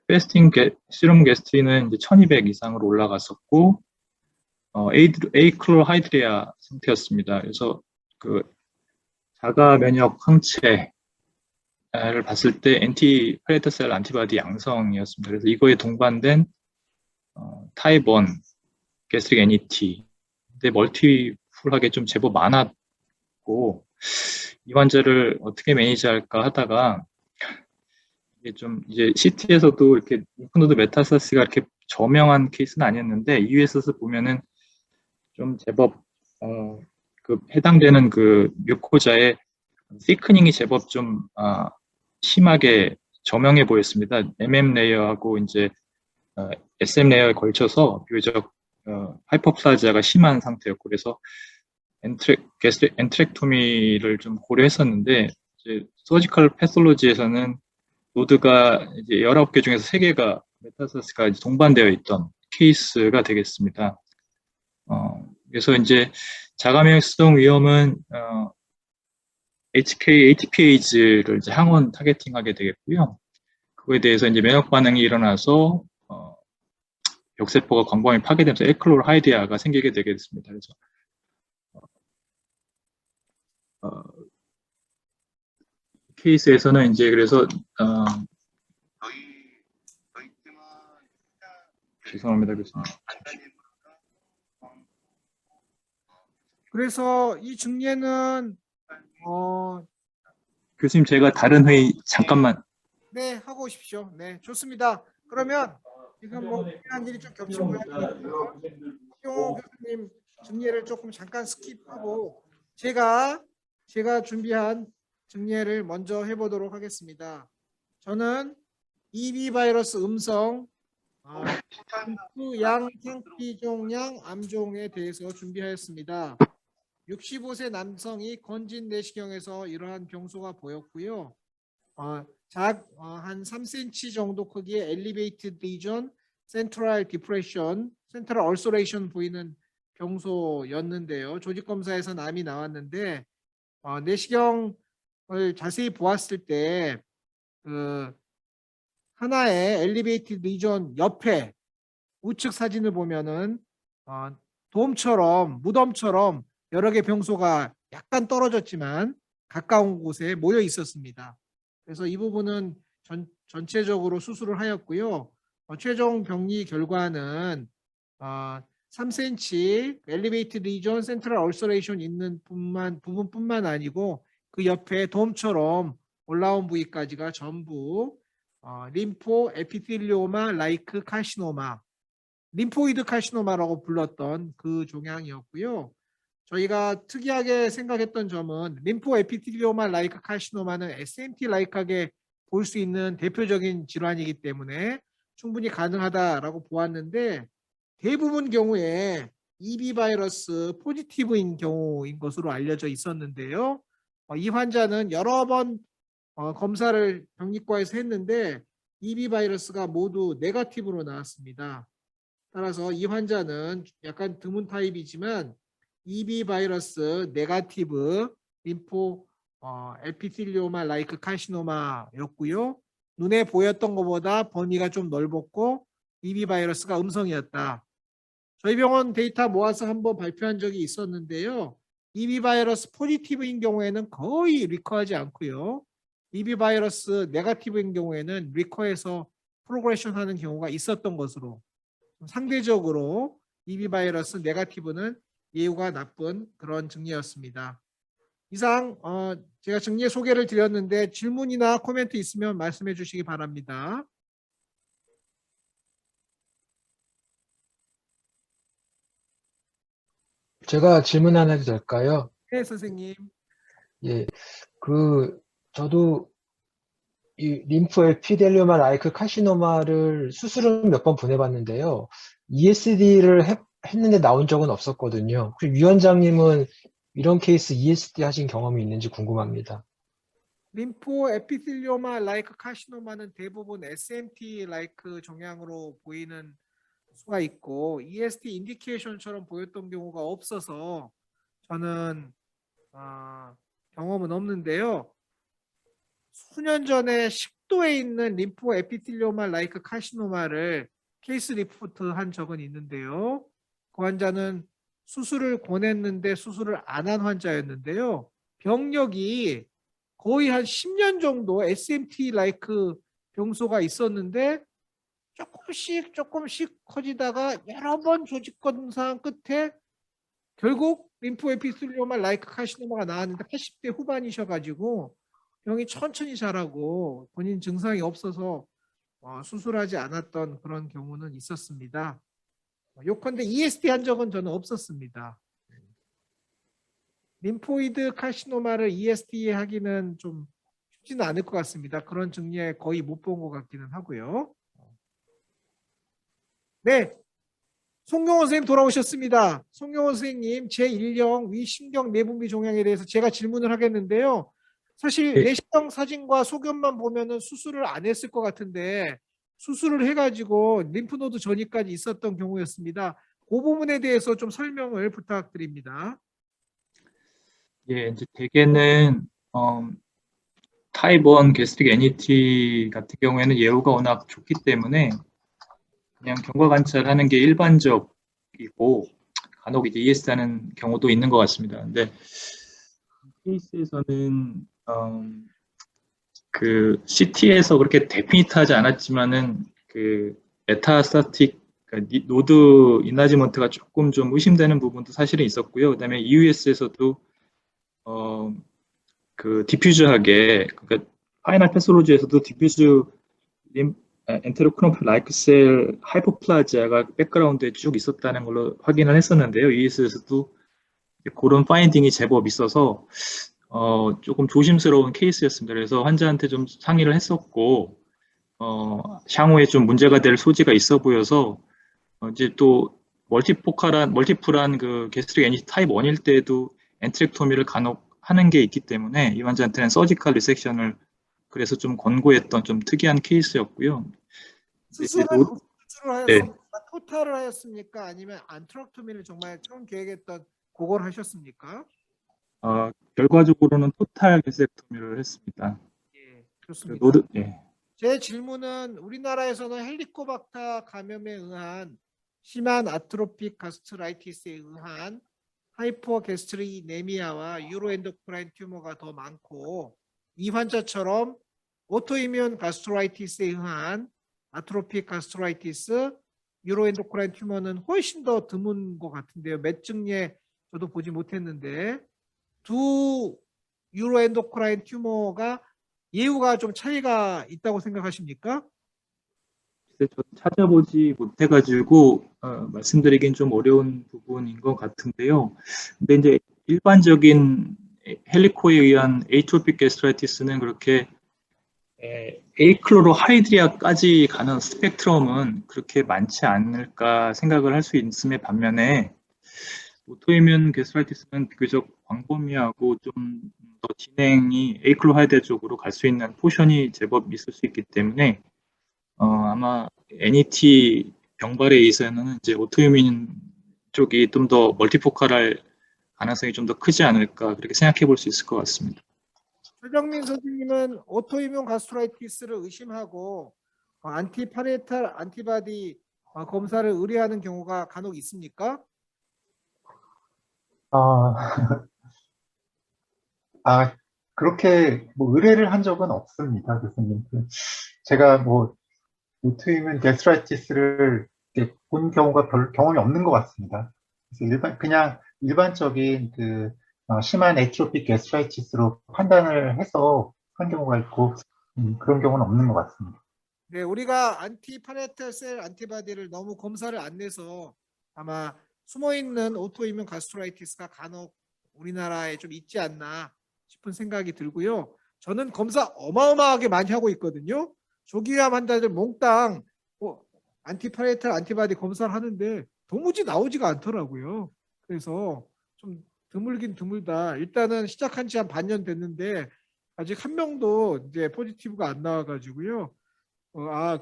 패스팅 시럼 게스트리는 이제 1200 이상으로 올라갔었고, 에이클로하이드리아 상태였습니다. 그래서 그 자가 면역 항체를 봤을 때 엔티 프레데셀 안티바디 양성이었습니다. 그래서 이거에 동반된 타입 1 게스트릭 NET, 근데 멀티플하게 좀 제법 많았고, 이 환자를 어떻게 매니지할까 하다가 이게 좀 이제 CT에서도 이렇게 림프노드 메타스타시스가 이렇게 저명한 케이스는 아니었는데 EU에서 보면은 좀 제법 그 해당되는 그 뮤코자의 시크닝이 제법 좀 심하게 저명해 보였습니다. MM 레이어하고 이제 SM 레이어에 걸쳐서 비교적 하이퍼플라지아가 심한 상태였고, 그래서 엔트렉토미를 좀 고려했었는데, 이제 서지컬 패솔로지에서는 노드가 이제 19개 중에서 3개가 메타스타시스가 동반되어 있던 케이스가 되겠습니다. 그래서 이제 자가면역성 위험은 HK, ATPase를 이제 항원 타겟팅하게 되겠고요. 그거에 대해서 이제 면역 반응이 일어나서 벽세포가 광범위 파괴되면서 에클로하이디아가 생기게 되겠습니다. 그래서 케이스에서는 이제 그래서 죄송합니다, 교수님. 그래서 이 증례는 교수님, 제가 다른 회의 잠깐만. 네, 하고 오십시오. 네, 좋습니다. 그러면 지금 뭐 중요한 일이 좀 겹친 모양이니까 박용호 교수님 증례를 조금 잠깐 스킵하고 제가 준비한 증례를 먼저 해보도록 하겠습니다. 저는 EB 바이러스 음성 양탕피종양 암종에 대해서 준비하였습니다. 65세 남성이 건진 내시경에서 이러한 병소가 보였고요. 한 3cm 정도 크기의 엘리베이티드 리전, 센트럴 디프레션, 센트럴 얼서레이션 보이는 병소였는데요. 조직 검사에서 암이 나왔는데 내시경을 자세히 보았을 때 하나의 엘리베이티드 리전 옆에 우측 사진을 보면은 돔처럼 무덤처럼 여러 개 병소가 약간 떨어졌지만 가까운 곳에 모여 있었습니다. 그래서 이 부분은 전체적으로 수술을 하였고요. 최종 병리 결과는 3cm 엘리베이티드 리전 센트럴 얼서레이션 있는 부분뿐만 아니고 그 옆에 돔처럼 올라온 부위까지가 전부 림포 에피텔리오마 라이크 카시노마, 림포이드 카시노마라고 불렀던 그 종양이었고요. 저희가 특이하게 생각했던 점은 림포 에피텔리오마 라이크 카시노마는 SMT 라이크하게 볼 수 있는 대표적인 질환이기 때문에 충분히 가능하다라고 보았는데 대부분 경우에 EB 바이러스 포지티브인 경우인 것으로 알려져 있었는데요. 이 환자는 여러 번 검사를 병리과에서 했는데 EB 바이러스가 모두 네거티브로 나왔습니다. 따라서 이 환자는 약간 드문 타입이지만 EB 바이러스 네거티브 림포 에피텔리오마 라이크 카시노마였고요. 눈에 보였던 것보다 범위가 좀 넓었고 EB 바이러스가 음성이었다. 저희 병원 데이터 모아서 한번 발표한 적이 있었는데요. EB 바이러스 포지티브인 경우에는 거의 리커하지 않고요. EB 바이러스 네거티브인 경우에는 리커에서 프로그레션 하는 경우가 있었던 것으로 상대적으로 EB 바이러스 네거티브는 예후가 나쁜 그런 증례였습니다. 이상 제가 증례 소개를 드렸는데 질문이나 코멘트 있으면 말씀해 주시기 바랍니다. 제가 질문 하나 해도 될까요? 네, 선생님. 예, 저도 이 림프 에피델리오마 라이크 카시노마를 수술은 몇 번 보내봤는데요. ESD를 했는데 나온 적은 없었거든요. 혹시 위원장님은 이런 케이스 ESD 하신 경험이 있는지 궁금합니다. 림포 에피텔리오마 라이크 카시노마는 대부분 SMT 라이크 종양으로 보이는 수가 있고 EST 인디케이션처럼 보였던 경우가 없어서 저는 경험은 없는데요. 수년 전에 식도에 있는 림프 에피텔리오마 라이크 카시노마를 케이스 리포트 한 적은 있는데요. 그 환자는 수술을 권했는데 수술을 안 한 환자였는데요. 병력이 거의 한 10년 정도 SMT 라이크 병소가 있었는데 조금씩 커지다가 여러 번 조직 검사 끝에 결국 림프 에피텔리오마 라이크 카시노마가 나왔는데 80대 후반이셔가지고 병이 천천히 자라고 본인 증상이 없어서 수술하지 않았던 그런 경우는 있었습니다. 요컨대 ESD 한 적은 저는 없었습니다. 림포이드 카시노마를 ESD 하기는 좀 쉽지는 않을 것 같습니다. 그런 증례 거의 못 본 것 같기는 하고요. 네, 송경호 선생님 돌아오셨습니다. 송경호 선생님 제1형 위신경 내분비 종양에 대해서 제가 질문을 하겠는데요. 사실 네. 내시경 사진과 소견만 보면은 수술을 안 했을 것 같은데 수술을 해가지고 림프노드 전이까지 있었던 경우였습니다. 그 부분에 대해서 좀 설명을 부탁드립니다. 예, 이제 대개는 타입 1 게스트릭 NET 같은 경우에는 예후가 워낙 좋기 때문에 그냥 경과 관찰하는 게 일반적이고 간혹 이제 ESD 하는 경우도 있는 것 같습니다. 근데 케이스에서는 그 CT에서 그렇게 데피니트하지 않았지만은 그 메타스타틱 그러니까 노드 이나지먼트가 조금 좀 의심되는 부분도 사실은 있었고요. 그다음에 EUS에서도 그 디퓨즈하게 그러니까 파이널 패솔로지에서도 디퓨즈 엔테로크로프 라이크셀 하이포플라지아가 백그라운드에 쭉 있었다는 걸로 확인을 했었는데요. EUS에서도 그런 파인딩이 제법 있어서 조금 조심스러운 케이스였습니다. 그래서 환자한테 좀 상의를 했었고 향후에 좀 문제가 될 소지가 있어 보여서 이제 또 멀티플한 그 게스트릭 NET 타입 1일 때도 엔트렉토미를 간혹 하는 게 있기 때문에 이 환자한테는 서지컬 리섹션을 그래서 좀 권고했던 좀 특이한 케이스였고요. 수술을 네. 하였습니까? 토탈을 하였습니까? 아니면 안트럭토미를 정말 처음 계획했던 그걸 하셨습니까? 결과적으로는 토탈 게스트렉토미를 했습니다. 예, 좋습니다. 예. 제 질문은 우리나라에서는 헬리코박터 감염에 의한 심한 아트로픽 가스트라이티스에 의한 하이포게스트리네미아와 유로엔도크라인 튜머가 더 많고 이 환자처럼 오토이뮨 가스트라이티스에 의한 아트로픽 가스트라이티스, 유로엔도크라인 튜머는 훨씬 더 드문 것 같은데요. 몇 증례 저도 보지 못했는데 두 유로엔도크라인 튜머가 예후가 좀 차이가 있다고 생각하십니까? 저도 찾아보지 못해가지고 말씀드리긴 좀 어려운 부분인 것 같은데요. 근데 이제 일반적인 헬리코에 의한 에이트로픽 게스트라이티스는 그렇게 에이클로로하이드리아까지 가는 스펙트럼은 그렇게 많지 않을까 생각을 할 수 있음에 반면에 오토이뮨 게스트라이티스는 비교적 광범위하고 좀 더 진행이 에이클로하이드리아 쪽으로 갈 수 있는 포션이 제법 있을 수 있기 때문에 아마 NET 병발에 의해서는 이제 오토이뮨 쪽이 좀 더 멀티포칼할 가능성이 좀 더 크지 않을까 그렇게 생각해 볼 수 있을 것 같습니다. 최정민 선생님은 오토이뮨 가스트라이티스를 의심하고 안티파레탈 안티바디 검사를 의뢰하는 경우가 간혹 있습니까? 그렇게 뭐 의뢰를 한 적은 없습니다, 교수님. 제가 뭐 오토이뮨 게스트라이티스를 이렇게 본 경우가 별 경험이 없는 것 같습니다. 그래서 그냥 일반적인 그 심한 에트로픽 게스트라이티스로 판단을 해서 한 경우가 있고 그런 경우는 없는 것 같습니다. 네, 우리가 안티파레탈 셀 안티바디를 너무 검사를 안 내서 아마 숨어있는 오토이뮨 가스트라이티스가 간혹 우리나라에 좀 있지 않나 싶은 생각이 들고요. 저는 검사 어마어마하게 많이 하고 있거든요. 조기암 환자들 몽땅 안티파레탈 안티바디 검사를 하는데 도무지 나오지가 않더라고요. 그래서 좀 드물긴 드물다. 일단은 시작한 지 한 반년 됐는데 아직 한 명도 이제 포지티브가 안 나와가지고요.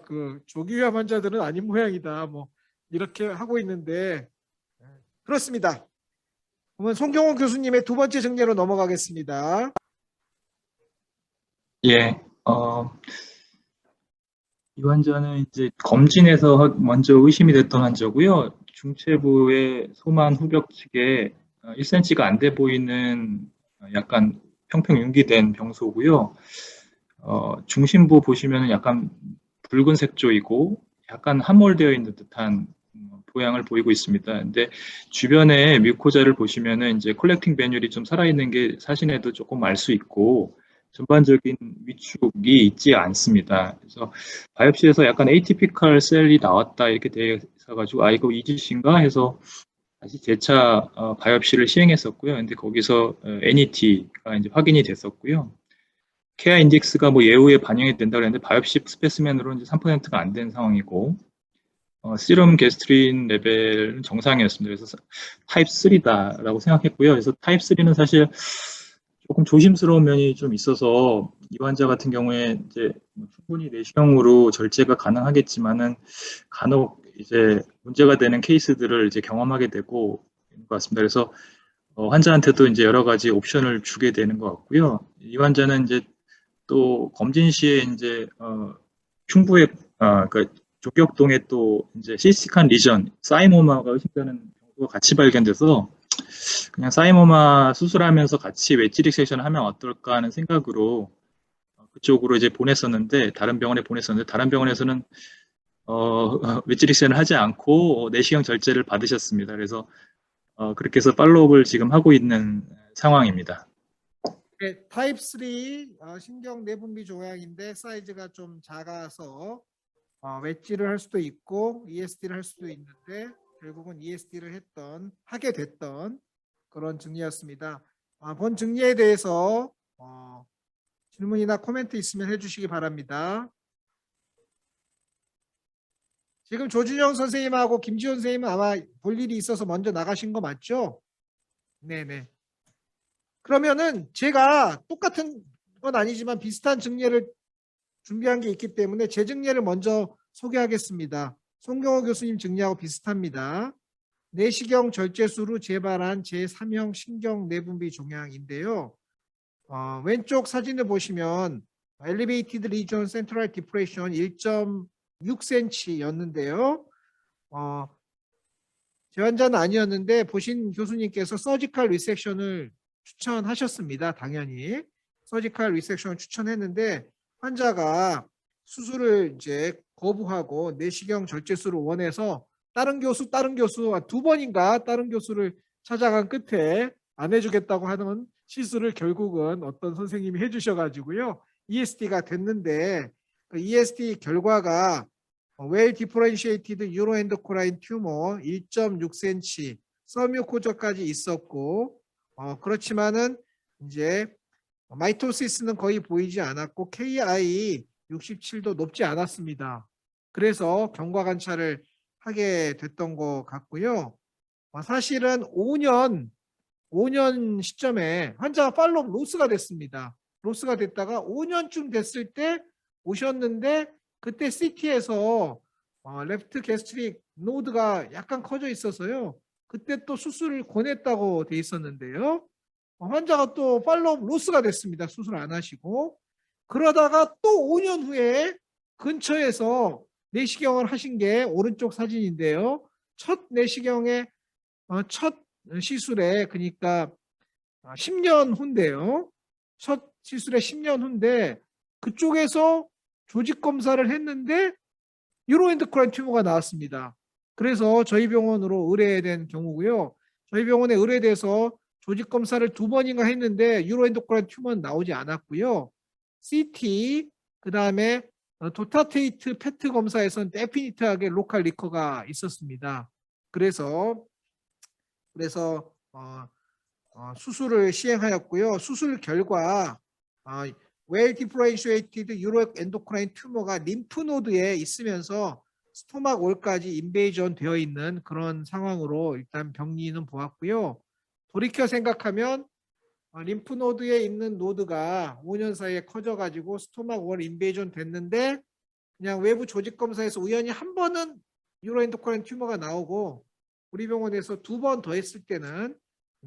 그 조기암 환자들은 아닌 모양이다. 뭐 이렇게 하고 있는데 그렇습니다. 그러면 송경호 교수님의 두 번째 증례로 넘어가겠습니다. 예, 이 환자는 이제 검진에서 먼저 의심이 됐던 환자고요. 중체부의 소만 후벽 측에 1cm가 안 돼 보이는 약간 평평 융기된 병소고요. 중심부 보시면 약간 붉은색 조이고 약간 함몰되어 있는 듯한 보양을 보이고 있습니다. 근데 주변에 뮤코자를 보시면은 이제 콜렉팅 배뉴얼이 좀 살아있는 게 사진에도 조금 알 수 있고 전반적인 위축이 있지 않습니다. 그래서 바이옵시에서 약간 에이티피컬 셀이 나왔다 이렇게 돼 있어가지고 아 이거 이지씨인가 해서 다시 재차 바이옵시를 시행했었고요. 근데 거기서 NET가 이제 확인이 됐었고요. 케아 인덱스가 뭐 예후에 반영이 된다고 했는데 바이옵시 스페시멘으로는 이제 3%가 안 된 상황이고 시럼 게스트린 레벨은 정상이었습니다. 그래서 타입 3다라고 생각했고요. 그래서 타입 3는 사실 조금 조심스러운 면이 좀 있어서 이 환자 같은 경우에 이제 충분히 내시경으로 절제가 가능하겠지만은 간혹 이제 문제가 되는 케이스들을 이제 경험하게 되고 있는 것 같습니다. 그래서 환자한테도 이제 여러 가지 옵션을 주게 되는 것 같고요. 이 환자는 이제 또 검진 시에 이제 흉부에 그러니까 조격동에 또 이제 시스틱한 리전, 사이모마가 의심되는 경우가 같이 발견돼서 그냥 사이모마 수술하면서 같이 웨지 릭섹션을 하면 어떨까 하는 생각으로 그쪽으로 이제 보냈었는데 다른 병원에 보냈었는데 다른 병원에서는 웨지 릭섹션을 하지 않고 내시경 절제를 받으셨습니다. 그래서 그렇게 해서 팔로우업을 지금 하고 있는 상황입니다. 네, 타입 3 신경 내분비 종양인데 사이즈가 좀 작아서 웨지를 할 수도 있고 ESD를 할 수도 있는데 결국은 ESD를 하게 됐던 그런 증리였습니다. 본 증리에 대해서 질문이나 코멘트 있으면 해주시기 바랍니다. 지금 조준영 선생님하고 김지원 선생님은 아마 볼 일이 있어서 먼저 나가신 거 맞죠? 네네. 그러면은 제가 똑같은 건 아니지만 비슷한 증례를 준비한 게 있기 때문에 제 증례를 먼저 소개하겠습니다. 송경호 교수님 증례하고 비슷합니다. 내시경 절제수로 재발한 제3형 신경 내분비 종양인데요. 왼쪽 사진을 보시면 Elevated Region Central Depression 1.6cm였는데요. 제 환자는 아니었는데 보신 교수님께서 서지컬 리섹션을 추천하셨습니다. 당연히 서지컬 리섹션을 추천했는데 환자가 수술을 이제 거부하고 내시경 절제수를 원해서 다른 교수 두 번인가 다른 교수를 찾아간 끝에 안 해주겠다고 하는 시술을 결국은 어떤 선생님이 해주셔가지고요 ESD가 됐는데 그 ESD 결과가 well differentiated neuroendocrine tumor 1.6cm 서뮤코저까지 있었고 그렇지만은 이제 마이토시스는 거의 보이지 않았고 KI 67도 높지 않았습니다. 그래서 경과 관찰을 하게 됐던 것 같고요. 사실은 5년 시점에 환자가 팔로업 로스가 됐습니다. 로스가 됐다가 5년쯤 됐을 때 오셨는데 그때 CT에서 레프트 게스트릭 노드가 약간 커져 있어서요. 그때 또 수술을 권했다고 돼 있었는데요. 환자가 또 팔로업 로스가 됐습니다. 수술 안 하시고. 그러다가 또 5년 후에 근처에서 내시경을 하신 게 오른쪽 사진인데요. 첫 내시경의 첫 시술에 그러니까 10년 후인데요. 첫 시술에 10년 후인데 그쪽에서 조직 검사를 했는데 유로엔도크라인 튜머가 나왔습니다. 그래서 저희 병원으로 의뢰된 경우고요. 저희 병원에 의뢰돼서 조직 검사를 2번인가 했는데 유로엔도크라인 튜머는 나오지 않았고요. CT 그다음에 도타테이트 페트 검사에서는 데피니트하게 로컬 리커가 있었습니다. 그래서 수술을 시행하였고요. 수술 결과 well differentiated neuroendocrine tumor가 림프노드에 있으면서 스토막 월까지 인베이전 되어 있는 그런 상황으로 일단 병리는 보았고요. 돌이켜 생각하면 림프노드에 있는 노드가 5년 사이에 커져가지고 스토막 월 인베이전 됐는데 그냥 외부 조직 검사에서 우연히 한 번은 유로엔도크라인 튜머가 나오고 우리 병원에서 2번 더 했을 때는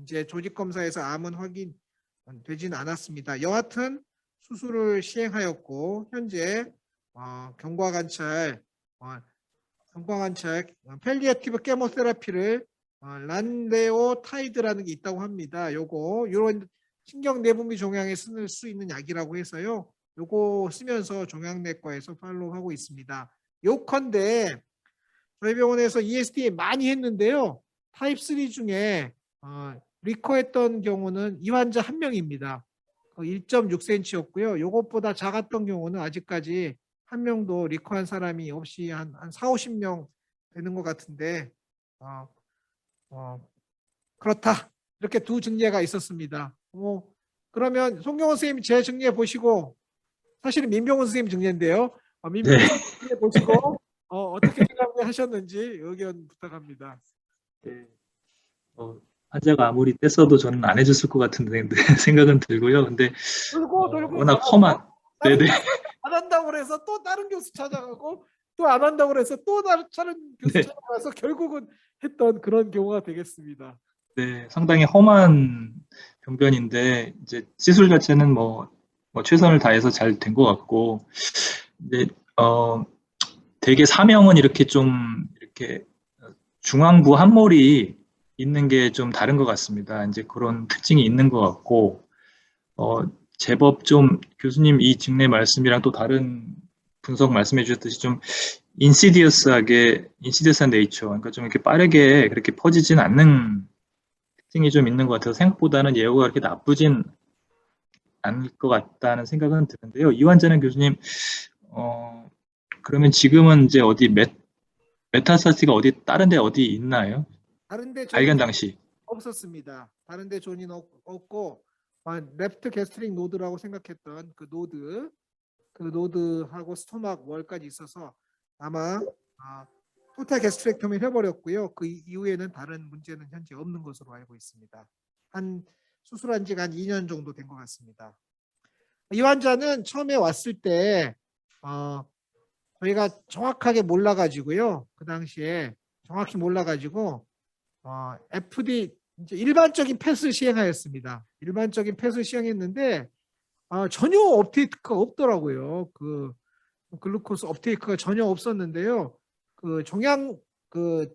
이제 조직 검사에서 암은 확인되지는 않았습니다. 여하튼 수술을 시행하였고 현재 경과관찰 펠리에티브 케모테라피를 란레오타이드라는 게 있다고 합니다. 요런 신경 내분비 종양에 쓸 수 있는 약이라고 해서요. 요거 쓰면서 종양내과에서 팔로우하고 있습니다. 요컨대 저희 병원에서 ESD 많이 했는데요. 타입 3 중에 리커했던 경우는 이 환자 한 명입니다. 1.6cm였고요. 요것보다 작았던 경우는 아직까지 한 명도 리커한 사람이 없이 한 4, 50명 되는 것 같은데 그렇다. 이렇게 두 증례가 있었습니다. 그러면 송경원 선생님 제 증례 보시고 사실은 민병훈 선생님 증례인데요. 민병훈 네. 선생님 증례 보시고 어떻게 생각하셨는지 의견 부탁합니다. 네. 환자가 아무리 뗐어도 저는 안 해줬을 것 같은데 생각은 들고요. 근데 돌고 워낙 험한. 네네. 안 한다고 그래서 또 다른 교수 찾아가고 또 안 한다고 그래서 또 다른 교수 네. 찾아가서 결국은 했던 그런 경우가 되겠습니다. 네, 상당히 험한 병변인데 이제 시술 자체는 뭐 최선을 다해서 잘 된 것 같고, 근데 대개 사명은 이렇게 중앙부 함몰이 있는 게 좀 다른 것 같습니다. 이제 그런 특징이 있는 것 같고, 제법 좀 교수님 이 증례 말씀이랑 또 다른 분석 말씀해 주셨듯이 좀 인시디어스한 네이처, 그러니까 좀 이렇게 빠르게 그렇게 퍼지진 않는 특징이 좀 있는 것 같아서 생각보다는 예후가 그렇게 나쁘진 않을 것 같다는 생각은 드는데요. 이 환자는 교수님, 그러면 지금은 이제 어디 메타스타시가 다른 데 어디 있나요? 다른데 발견 존이 당시. 없었습니다. 다른데 존이 없고 레프트 게스트릭 노드라고 생각했던 그 노드하고 스토막 월까지 있어서 아마 토탈 게스트렉터미 해버렸고요. 그 이후에는 다른 문제는 현재 없는 것으로 알고 있습니다. 수술한 지가 한 2년 정도 된 것 같습니다. 이 환자는 처음에 왔을 때 저희가 정확하게 몰라가지고요. 그 당시에 정확히 몰라가지고 FD 이제 일반적인 펫을 시행하였습니다. 일반적인 펫을 시행했는데 전혀 업테이크가 없더라고요. 그 글루코스 업테이크가 전혀 없었는데요. 그 종양 그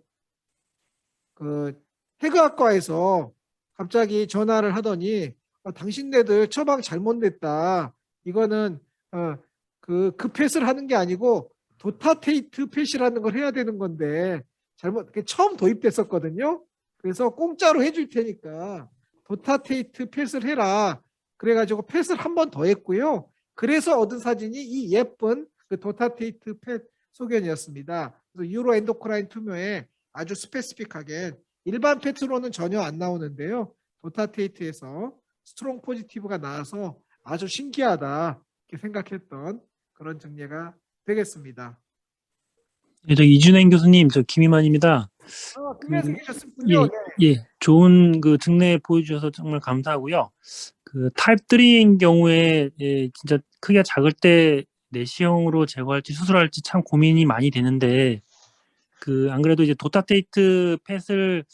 해그학과에서 갑자기 전화를 하더니 당신네들 처방 잘못됐다. 이거는 그 펫을 하는 게 아니고 도타테이트 펫이라는 걸 해야 되는 건데 처음 도입됐었거든요. 그래서 공짜로 해줄 테니까 도타테이트 펫을 해라. 그래가지고 펫을 한 번 더 했고요. 그래서 얻은 사진이 이 예쁜 그 도타테이트 펫 소견이었습니다. 그래서 유로 엔도크라인 투묘에 아주 스페시픽하게 일반 펫으로는 전혀 안 나오는데요. 도타테이트에서 스트롱 포지티브가 나와서 아주 신기하다 이렇게 생각했던 그런 증례가 되겠습니다. 예, 저 이준행 교수님, 저 김희만입니다. 김혜수 계셨군요. 예, 좋은 그 증례 보여주셔서 정말 감사하고요. 그 타입 3인 경우에 진짜 크기가 작을 때 내시경으로 제거할지 수술할지 참 고민이 많이 되는데 안 그래도 이제 도타테이트 펫을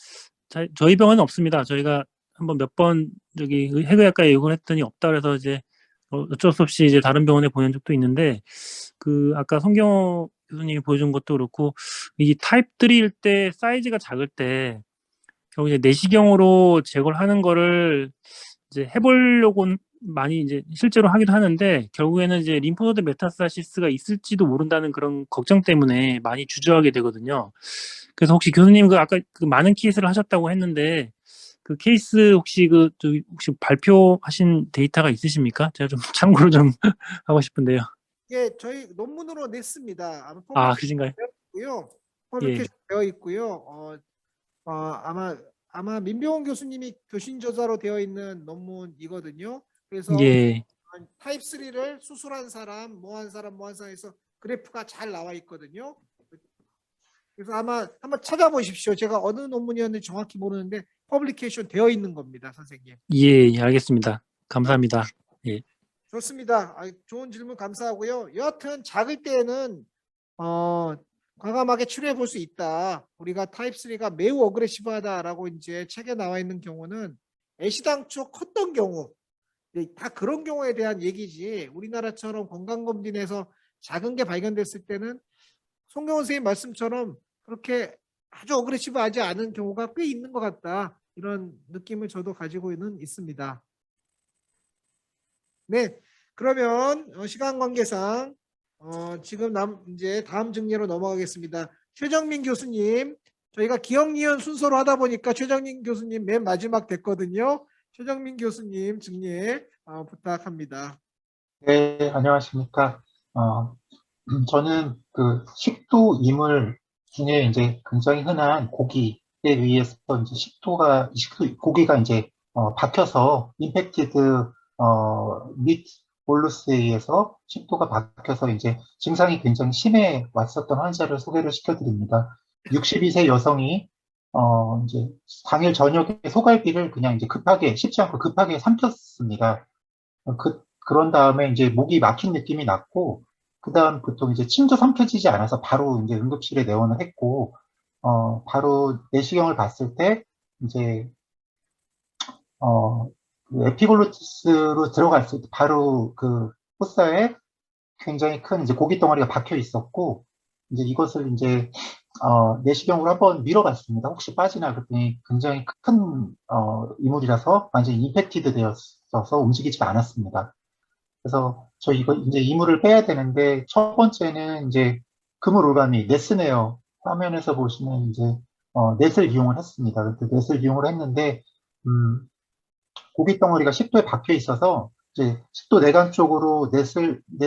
저희 병원은 없습니다. 저희가 한번 몇 번 해외학과에 요구를 했더니 없다 그래서 이제 어쩔 수 없이 이제 다른 병원에 보낸 적도 있는데 아까 성경 교수님이 보여준 것도 그렇고 이 타입 3일 때 사이즈가 작을 때 결국 이제 내시경으로 제거를 하는 거를 이제 해보려고 많이 이제 실제로 하기도 하는데 결국에는 이제 림프노드 메타스타시스가 있을지도 모른다는 그런 걱정 때문에 많이 주저하게 되거든요. 그래서 혹시 교수님 아까 많은 케이스를 하셨다고 했는데 그 케이스 혹시 혹시 발표하신 데이터가 있으십니까? 제가 좀 참고로 좀 하고 싶은데요. 예, 저희 논문으로 냈습니다. 그신가요? 퍼블리케이션 예. 되어 있고요. 아마 민병훈 교수님이 교신 저자로 되어 있는 논문이거든요. 그래서 예. 타입 3를 수술한 사람, 뭐한 사람 해서 그래프가 잘 나와 있거든요. 그래서 아마 한번 찾아보십시오. 제가 어느 논문이었는지 정확히 모르는데 퍼블리케이션 되어 있는 겁니다, 선생님. 예, 알겠습니다. 감사합니다. 예. 좋습니다. 좋은 질문 감사하고요. 여하튼 작을 때는 과감하게 치료해 볼 수 있다. 우리가 타입 3가 매우 어그레시브하다라고 이제 책에 나와 있는 경우는 애시당초 컸던 경우, 다 그런 경우에 대한 얘기지. 우리나라처럼 건강검진에서 작은 게 발견됐을 때는 송경원 선생님 말씀처럼 그렇게 아주 어그레시브하지 않은 경우가 꽤 있는 것 같다. 이런 느낌을 저도 가지고는 있습니다. 네, 그러면 시간 관계상 지금 이제 다음 증례로 넘어가겠습니다. 최정민 교수님, 저희가 기억 니은 순서로 하다 보니까 최정민 교수님 맨 마지막 됐거든요. 최정민 교수님 증례 부탁합니다. 네, 안녕하십니까. 어, 저는 그 식도 이물 중에 이제 굉장히 흔한 고기에 의해서 이제 고기가 이제 박혀서 임팩티드 밋 볼루스에 의해서 식도가 박혀서 이제 증상이 굉장히 심해 왔었던 환자를 소개를 시켜드립니다. 62세 여성이 이제 당일 저녁에 소갈비를 그냥 이제 급하게 쉽지 않고 급하게 삼켰습니다. 그런 다음에 이제 목이 막힌 느낌이 났고, 그 다음부터 이제 침도 삼켜지지 않아서 바로 이제 응급실에 내원을 했고, 바로 내시경을 봤을 때, 이제, 그 에피글로티스로 들어갔을 때 바로 그 포사에 굉장히 큰 이제 고기 덩어리가 박혀 있었고, 이제 이것을 이제, 내시경으로 한번 밀어봤습니다. 혹시 빠지나 그랬더니 굉장히 큰, 이물이라서 완전히 임팩티드 되었어서 움직이지가 않았습니다. 그래서 저 이거 이제 이물을 빼야 되는데 첫 번째는 이제 그물 올가미 넷스네어 화면에서 보시면 이제 넷을 이용을 했습니다. 그래서 넷을 이용을 했는데 고기 덩어리가 식도에 박혀 있어서 이제 식도 내관 쪽으로 넷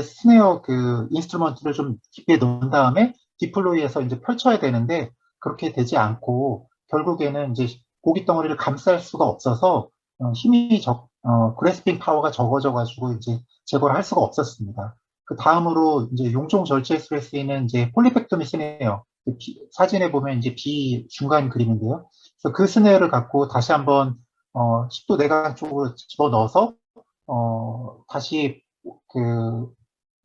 스네어 그 인스트루먼트를 좀 깊게 넣은 다음에 디플로이에서 이제 펼쳐야 되는데 그렇게 되지 않고 결국에는 이제 고기 덩어리를 감쌀 수가 없어서 그래스핑 파워가 적어져 가지고 이제 제거를 할 수가 없었습니다. 그 다음으로 이제 용종 절제술에 쓰이는 이제 폴리펙토미 스네어 사진에 보면 이제 B 중간 그림인데요. 그래서 그 스네어를 갖고 다시 한번 식도 내관 쪽으로 집어넣어서 다시 그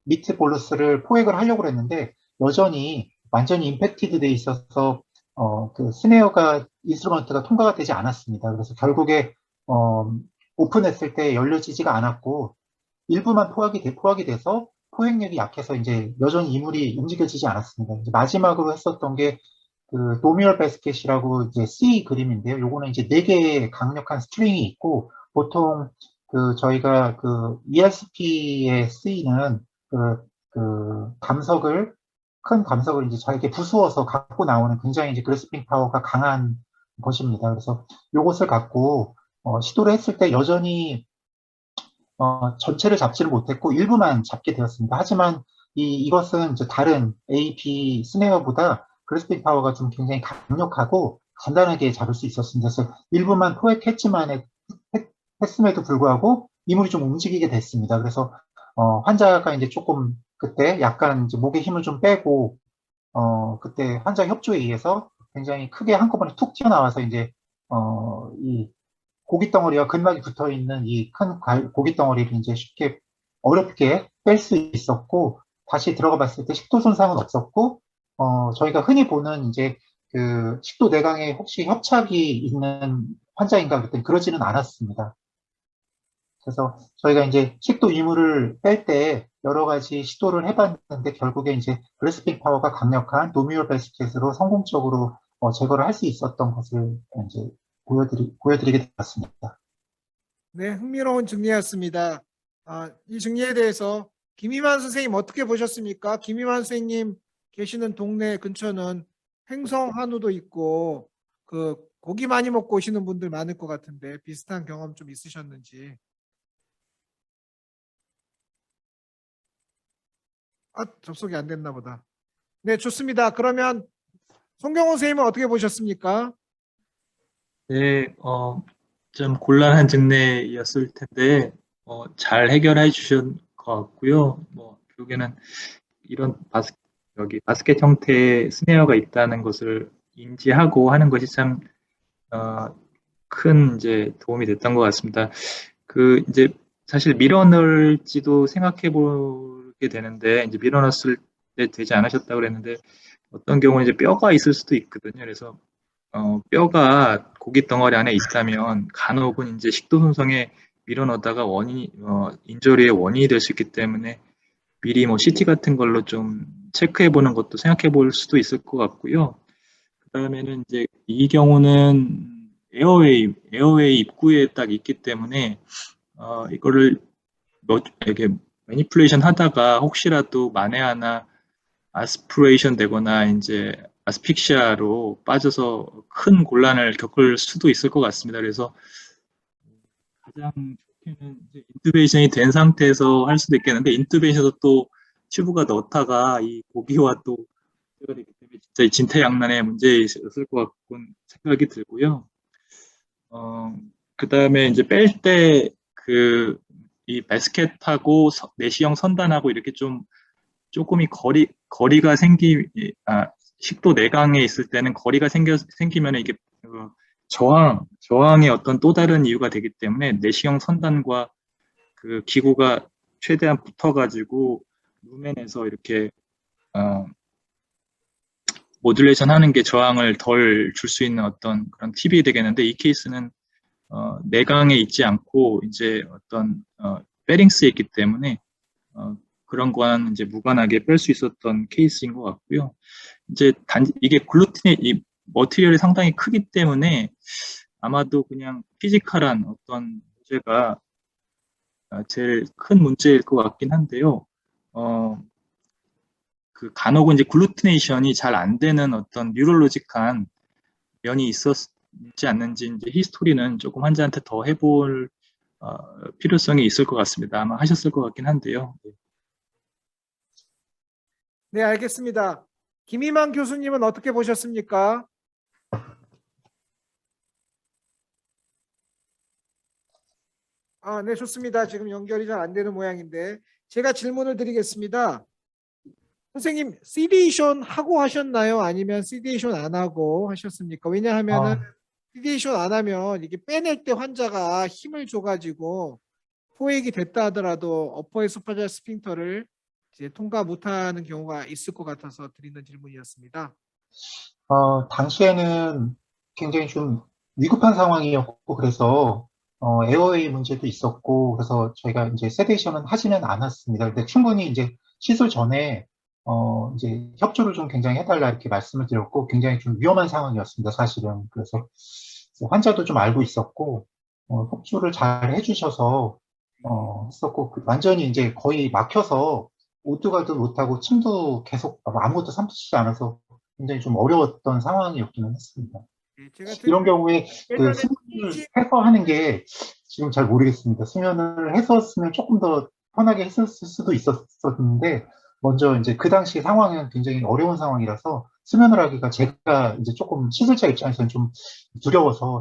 미트 볼루스를 포획을 하려고 했는데 여전히 완전히 임팩티드 돼 있어서 그 스네어가 인스트루먼트가 통과가 되지 않았습니다. 그래서 결국에 오픈했을 때 열려지지가 않았고 일부만 포획이 돼서 포획력이 약해서 이제 여전히 이물이 움직여지지 않았습니다. 이제 마지막으로 했었던 게 그 도미얼 베스켓이라고 이제 C 그림인데요. 요거는 이제 4개의 강력한 스트링이 있고 보통 그 저희가 그 ESP에 쓰이는 그 큰 감석을 이제 잘게 부수어서 갖고 나오는 굉장히 이제 그래스핑 파워가 강한 것입니다. 그래서 요것을 갖고 시도를 했을 때 여전히 전체를 잡지를 못했고 일부만 잡게 되었습니다. 하지만 이것은 이제 다른 AP 스네어보다 그래스핑 파워가 좀 굉장히 강력하고 간단하게 잡을 수 있었습니다. 그래서 일부만 포획했지만 했음에도 불구하고 이물이 좀 움직이게 됐습니다. 그래서 환자가 이제 조금 그때 약간 이제 목에 힘을 좀 빼고 그때 환자 협조에 의해서 굉장히 크게 한꺼번에 툭 튀어나와서 이제 이 고기 덩어리와 근막이 붙어 있는 이 큰 고기 덩어리를 이제 쉽게 어렵게 뺄 수 있었고 다시 들어가 봤을 때 식도 손상은 없었고 저희가 흔히 보는 이제 그 식도 내강에 혹시 협착이 있는 환자인가 그랬더니 그러지는 않았습니다. 그래서 저희가 이제 식도 이물을 뺄 때 여러 가지 시도를 해봤는데 결국에 이제 그래스핑 파워가 강력한 도미올 베스켓으로 성공적으로 제거를 할 수 있었던 것을 이제 보여드리게 되었습니다. 네, 흥미로운 증례였습니다. 이 증례에 대해서 김희만 선생님 어떻게 보셨습니까? 김희만 선생님 계시는 동네 근처는 횡성 한우도 있고 그 고기 많이 먹고 오시는 분들 많을 것 같은데 비슷한 경험 좀 있으셨는지. 접속이 안 됐나 보다. 네, 좋습니다. 그러면 송경호 선생님은 어떻게 보셨습니까? 네, 좀 곤란한 증례였을 텐데, 잘 해결해 주신 것 같고요. 뭐, 결국에는 이런 바스켓 형태의 스네어가 있다는 것을 인지하고 하는 것이 참, 큰 이제 도움이 됐던 것 같습니다. 그, 이제, 사실 밀어넣을지도 생각해 보게 되는데, 이제 밀어넣었을 때 되지 않으셨다고 그랬는데, 어떤 경우는 이제 뼈가 있을 수도 있거든요. 그래서 뼈가 고기 덩어리 안에 있다면 간혹은 이제 식도 손상에 밀어넣다가 인저리의 원인이 될 수 있기 때문에 미리 뭐 CT 같은 걸로 좀 체크해 보는 것도 생각해 볼 수도 있을 것 같고요. 그다음에는 이제 이 경우는 에어웨이 입구에 딱 있기 때문에 이거를 이렇게 매니플레이션 하다가 혹시라도 만에 하나 아스피레이션 되거나 이제 아스픽시아로 빠져서 큰 곤란을 겪을 수도 있을 것 같습니다. 그래서 가장 좋게는 이제 인투베이션이 된 상태에서 할 수도 있겠는데 인투베이션에서 또 튜브가 넣다가 이 고기와 또 문제가 되기 때문에 진짜 이 진퇴양난의 문제였을 것 같군 생각이 들고요. 그다음에 이제 뺄 때 이 바스켓하고 내시경 선단하고 이렇게 조금이 거리가 식도 내강에 있을 때는 거리가 생기면 이게 저항의 어떤 또 다른 이유가 되기 때문에 내시경 선단과 그 기구가 최대한 붙어가지고 루멘에서 이렇게 모듈레이션 하는 게 저항을 덜 줄 수 있는 어떤 그런 팁이 되겠는데 이 케이스는 내강에 있지 않고 이제 어떤 베링스에 있기 때문에 그런 거와는 이제 무관하게 뺄 수 있었던 케이스인 것 같고요. 이제 이게 이 머티리얼이 상당히 크기 때문에 아마도 그냥 피지컬한 어떤 문제가 제일 큰 문제일 것 같긴 한데요. 그 간혹은 이제 글루티네이션이 잘 안 되는 어떤 뉴럴로직한 면이 있었지 않는지 이제 히스토리는 조금 환자한테 더 해볼 필요성이 있을 것 같습니다. 아마 하셨을 것 같긴 한데요. 네, 알겠습니다. 김희만 교수님은 어떻게 보셨습니까? 네, 좋습니다. 지금 연결이 잘 안 되는 모양인데 제가 질문을 드리겠습니다. 선생님, 시디에이션 하고 하셨나요? 아니면 시디에이션 안 하고 하셨습니까? 왜냐하면은 시디에이션 안 하면 이게 빼낼 때 환자가 힘을 줘가지고 포획이 됐다 하더라도 어퍼 에소파지얼 스핑터를 이제 통과 못하는 경우가 있을 것 같아서 드리는 질문이었습니다. 당시에는 굉장히 좀 위급한 상황이었고, 그래서, 에어웨이 문제도 있었고, 그래서 저희가 이제 세데이션은 하지는 않았습니다. 근데 충분히 이제 시술 전에, 이제 협조를 좀 굉장히 해달라 이렇게 말씀을 드렸고, 굉장히 좀 위험한 상황이었습니다, 사실은. 그래서 환자도 좀 알고 있었고, 협조를 잘 해주셔서, 했었고, 완전히 이제 거의 막혀서 오뚜가도 못하고 침도 계속 아무것도 삼키지 않아서 굉장히 좀 어려웠던 상황이었기는 했습니다. 네, 제가 이런 경우에 그 예전에 수면을 해서 하는 게 지금 잘 모르겠습니다. 수면을 했었으면 조금 더 편하게 했었을 수도 있었는데, 먼저 이제 그 당시 상황은 굉장히 어려운 상황이라서 수면을 하기가 제가 이제 조금 시술자 입장에서는 좀 두려워서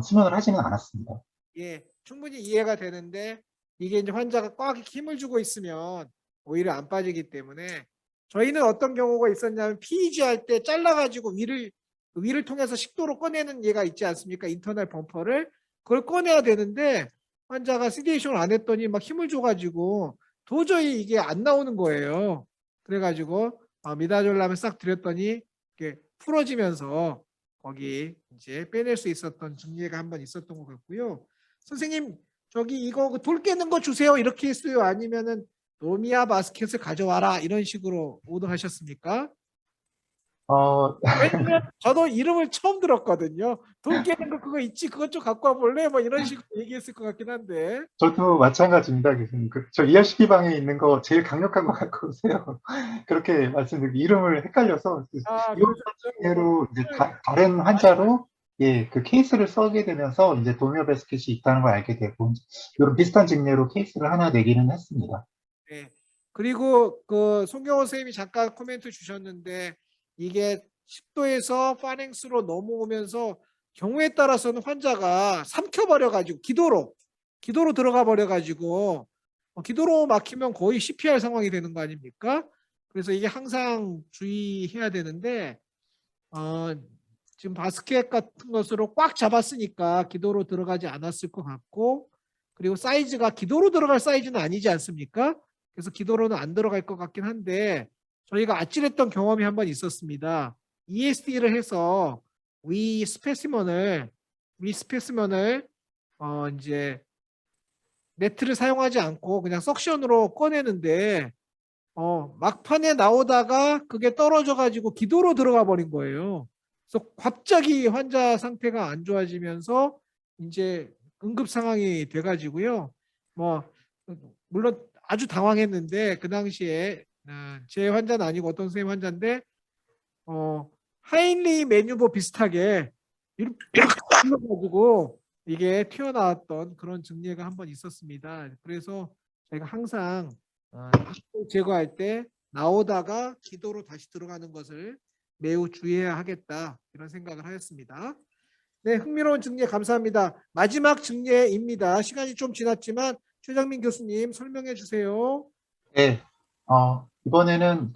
수면을 하지는 않았습니다. 예, 충분히 이해가 되는데 이게 이제 환자가 꽉 힘을 주고 있으면 오히려 안 빠지기 때문에 저희는 어떤 경우가 있었냐면 PEG 할 때 잘라가지고 위를 통해서 식도로 꺼내는 예가 있지 않습니까? 인터널 범퍼를 그걸 꺼내야 되는데 환자가 시디에이션을 안 했더니 막 힘을 줘가지고 도저히 이게 안 나오는 거예요. 그래가지고 미다졸람을 싹 드렸더니 이렇게 풀어지면서 거기 이제 빼낼 수 있었던 증례가 한 번 있었던 것 같고요. 선생님 저기 이거 돌 깨는 거 주세요 이렇게 했어요? 아니면은 노미아 바스켓을 가져와라 이런 식으로 오더하셨습니까? 왜냐면 저도 이름을 처음 들었거든요. 돌 깨는 거 그거 있지 그것 좀 갖고 와볼래? 뭐 이런 식으로 얘기했을 것 같긴 한데. 저도 마찬가지입니다, 교수님. 저 이하시키 방에 있는 거 제일 강력한 거 갖고 오세요. 그렇게 말씀드리고 이름을 헷갈려서 이번 그러셨죠? 예로 이제 다른 환자로 예, 그 케이스를 써게 되면서 이제 도미오 바스켓이 있다는 걸 알게 되고 이런 비슷한 직례로 케이스를 하나 내기는 했습니다. 네. 그리고 그 송경호 선생님이 잠깐 코멘트 주셨는데 이게 10도에서 파랭스로 넘어오면서 경우에 따라서는 환자가 삼켜버려가지고 기도로 들어가 버려가지고 기도로 막히면 거의 CPR 상황이 되는 거 아닙니까? 그래서 이게 항상 주의해야 되는데 지금 바스켓 같은 것으로 꽉 잡았으니까 기도로 들어가지 않았을 것 같고 그리고 사이즈가 기도로 들어갈 사이즈는 아니지 않습니까? 그래서 기도로는 안 들어갈 것 같긴 한데 저희가 아찔했던 경험이 한 번 있었습니다. ESD를 해서 위 스페시먼을 이제 매트를 사용하지 않고 그냥 석션으로 꺼내는데 막판에 나오다가 그게 떨어져 가지고 기도로 들어가 버린 거예요. 그래서 갑자기 환자 상태가 안 좋아지면서 이제 응급 상황이 돼 가지고요. 뭐 물론 아주 당황했는데 그 당시에 제 환자는 아니고 어떤 선생님 환자인데 하인리 메뉴버 비슷하게 이렇게 가지고 이게 튀어나왔던 그런 증례가 한 번 있었습니다. 그래서 저희가 항상 제거할 때 나오다가 기도로 다시 들어가는 것을 매우 주의해야 하겠다 이런 생각을 하였습니다. 네, 흥미로운 증례 감사합니다. 마지막 증례입니다. 시간이 좀 지났지만 최정민 교수님 설명해 주세요. 네, 이번에는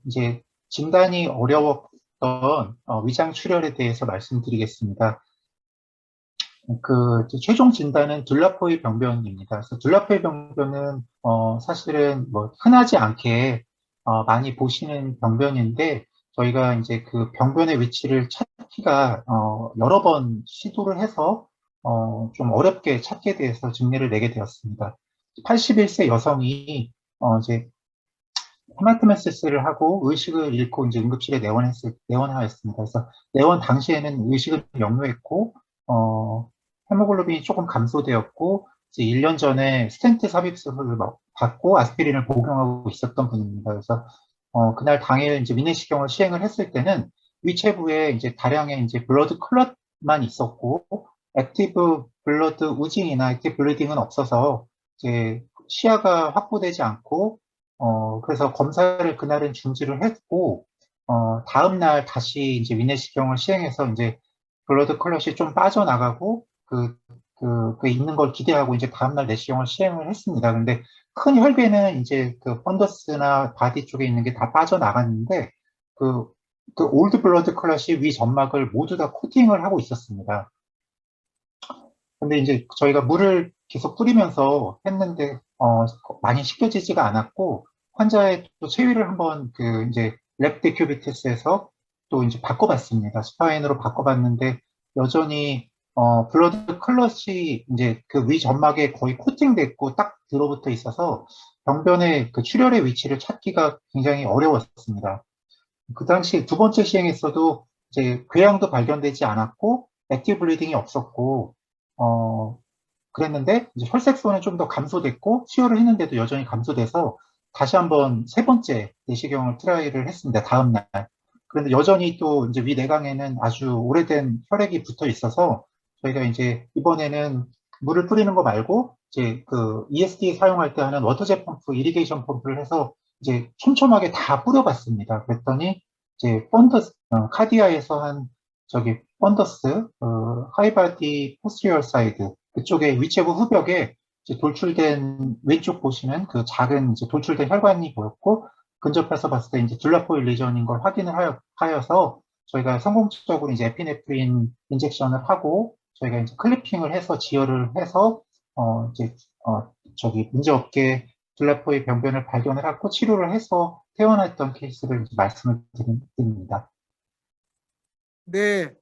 이제 진단이 어려웠던 위장 출혈에 대해서 말씀드리겠습니다. 이제 최종 진단은 둘라포이 병변입니다. 그래서 둘라포이 병변은 사실은 뭐 흔하지 않게 많이 보시는 병변인데 저희가 이제 그 병변의 위치를 찾기가 여러 번 시도를 해서 좀 어렵게 찾게 돼서 증례를 내게 되었습니다. 81세 여성이 이제 헤마토메시스를 하고 의식을 잃고 이제 응급실에 내원하였습니다. 그래서 내원 당시에는 의식을 역류했고 헤모글로빈이 조금 감소되었고 이제 1년 전에 스텐트 삽입술을 받고 아스피린을 복용하고 있었던 분입니다. 그래서 그날 당일 이제 위내시경을 시행을 했을 때는 위체부에 이제 다량의 이제 블러드 클럿만 있었고 액티브 블러드 우징이나 액티브 블리딩은 없어서 이제 시야가 확보되지 않고 그래서 검사를 그날은 중지를 했고 다음날 다시 이제 위내시경을 시행해서 이제 블러드 클럿이 좀 빠져나가고 그 있는 걸 기대하고 이제 다음날 내시경을 시행을 했습니다. 근데 큰 혈궤는 이제 그 펀더스나 바디 쪽에 있는 게 다 빠져나갔는데 그 올드 블러드 클럿이 위 점막을 모두 다 코팅을 하고 있었습니다. 근데 이제 저희가 물을 계속 뿌리면서 했는데 많이 씻겨지지가 않았고 환자의 또 체위를 한번 이제 랩 데큐비티스에서 또 이제 바꿔봤습니다. 스파인으로 바꿔봤는데 여전히 블러드 클럿이 이제 그 위 점막에 거의 코팅됐고 딱 들어붙어 있어서 병변의 그 출혈의 위치를 찾기가 굉장히 어려웠습니다. 그 당시 두 번째 시행했어도 이제 궤양도 발견되지 않았고 액티브 블리딩이 없었고 그랬는데 이제 혈색소는 좀 더 감소됐고 치료를 했는데도 여전히 감소돼서 다시 한번 세 번째 내시경을 트라이를 했습니다. 다음 날. 그런데 여전히 또 이제 위 내강에는 아주 오래된 혈액이 붙어 있어서 저희가 이제 이번에는 물을 뿌리는 거 말고 이제 그 ESD 사용할 때 하는 워터젯 펌프, 이리게이션 펌프를 해서 이제 촘촘하게 다 뿌려봤습니다. 그랬더니 이제 펀더스, 카디아에서 한 펀더스, 하이바디 포스리얼 사이드 그쪽에 위체부 후벽에 이제 돌출된 왼쪽 보시면 그 작은 이제 돌출된 혈관이 보였고 근접해서 봤을 때 이제 둘라포일 리전인 걸 확인을 하여서 저희가 성공적으로 이제 에피네프린 인젝션을 하고 저희가 이제 클리핑을 해서 지혈을 해서 이제 문제 없게 둘라포일 병변을 발견을 하고 치료를 해서 퇴원했던 케이스를 이제 말씀을 드립니다. 네,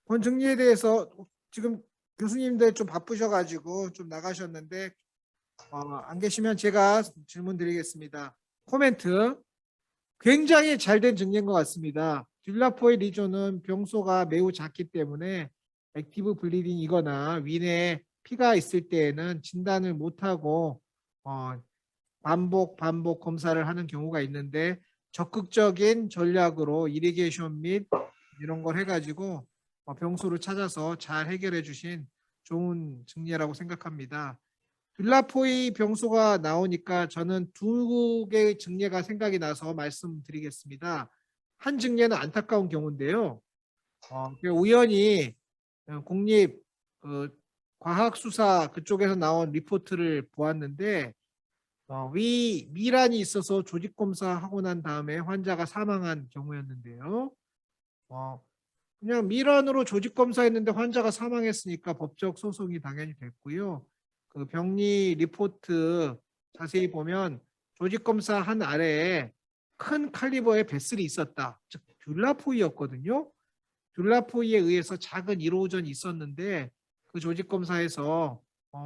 본 증리에 대해서 지금 교수님들 좀 바쁘셔가지고 좀 나가셨는데 안 계시면 제가 질문 드리겠습니다. 코멘트. 굉장히 잘된 증례인 것 같습니다. 듈라포의 리존은 병소가 매우 작기 때문에 액티브 블리딩이거나 위내에 피가 있을 때에는 진단을 못하고 반복 검사를 하는 경우가 있는데 적극적인 전략으로 이리게이션 및 이런 걸 해가지고 병소를 찾아서 잘 해결해 주신 좋은 증례라고 생각합니다. 듈라포이 병소가 나오니까 저는 두 개의 증례가 생각이 나서 말씀드리겠습니다. 한 증례는 안타까운 경우인데요. 우연히 국립 과학수사 그쪽에서 나온 리포트를 보았는데 미란이 있어서 조직검사하고 난 다음에 환자가 사망한 경우였는데요. 그냥 미란으로 조직검사했는데 환자가 사망했으니까 법적 소송이 당연히 됐고요. 그 병리 리포트 자세히 보면 조직검사 한 아래에 큰 칼리버의 베슬이 있었다. 즉 듈라포이였거든요. 듈라포이에 의해서 작은 1호전이 있었는데 그 조직검사에서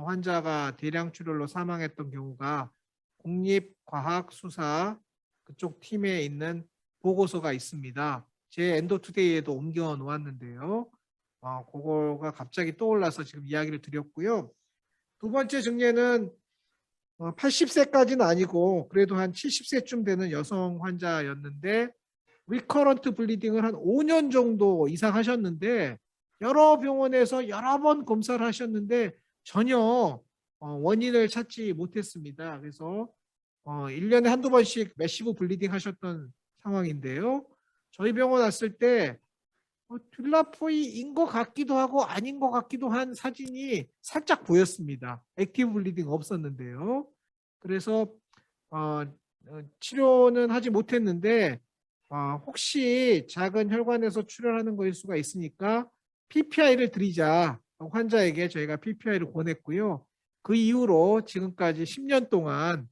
환자가 대량 출혈로 사망했던 경우가 국립과학수사 그쪽 팀에 있는 보고서가 있습니다. 제 엔도투데이에도 옮겨 놓았는데요. 그거가 갑자기 떠올라서 지금 이야기를 드렸고요. 두 번째 증례는 80세까지는 아니고 그래도 한 70세쯤 되는 여성 환자였는데 리커런트 블리딩을 한 5년 정도 이상 하셨는데 여러 병원에서 여러 번 검사를 하셨는데 전혀 원인을 찾지 못했습니다. 그래서 1년에 한두 번씩 매시브 블리딩 하셨던 상황인데요. 저희 병원 왔을 때 듈라포이인 것 같기도 하고 아닌 것 같기도 한 사진이 살짝 보였습니다. 액티브 블리딩 없었는데요. 그래서 치료는 하지 못했는데 혹시 작은 혈관에서 출혈하는 거일 수가 있으니까 PPI를 드리자 환자에게 저희가 PPI를 권했고요. 그 이후로 지금까지 10년 동안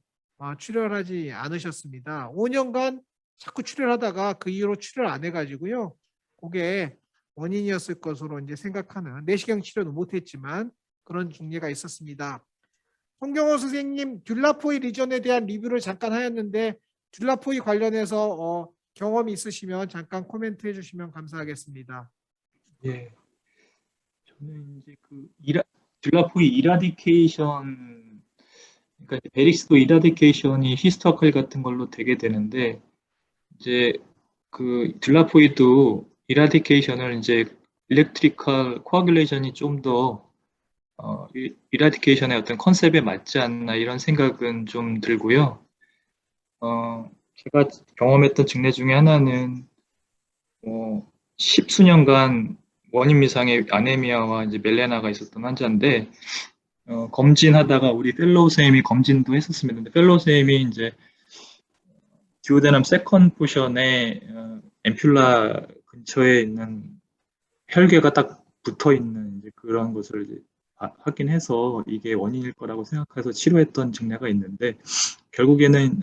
출혈하지 않으셨습니다. 5년간 자꾸 출혈하다가 그 이후로 출혈 안 해가지고요. 그게 원인이었을 것으로 이제 생각하는 내시경 치료는 못했지만 그런 중례가 있었습니다. 송경호 선생님 듈라포이 리전에 대한 리뷰를 잠깐 하였는데 듈라포이 관련해서 경험이 있으시면 잠깐 코멘트 해주시면 감사하겠습니다. 예. 저는 이제 듈라포이 이라디케이션, 그러니까 베릭스도 이라디케이션이 히스토아칼 같은 걸로 되게 되는데 이제 듈라포이도 이라디케이션을 이제 일렉트리컬 코아듈레이션이 좀 더 이라디케이션의 어떤 컨셉에 맞지 않나 이런 생각은 좀 들고요. 제가 경험했던 증례 중에 하나는 10수년간 원인 미상의 아네미아와 이제 멜레나가 있었던 환자인데 검진하다가 우리 펠로우 선생님이 검진도 했었습니다. 근데 펠로우 선생님이 이제 듀오데넘 세컨 포션에 앰뷸라 근처에 있는 혈궤가 딱 붙어 있는 이제 그런 것을 이제 확인해서 이게 원인일 거라고 생각해서 치료했던 증례가 있는데 결국에는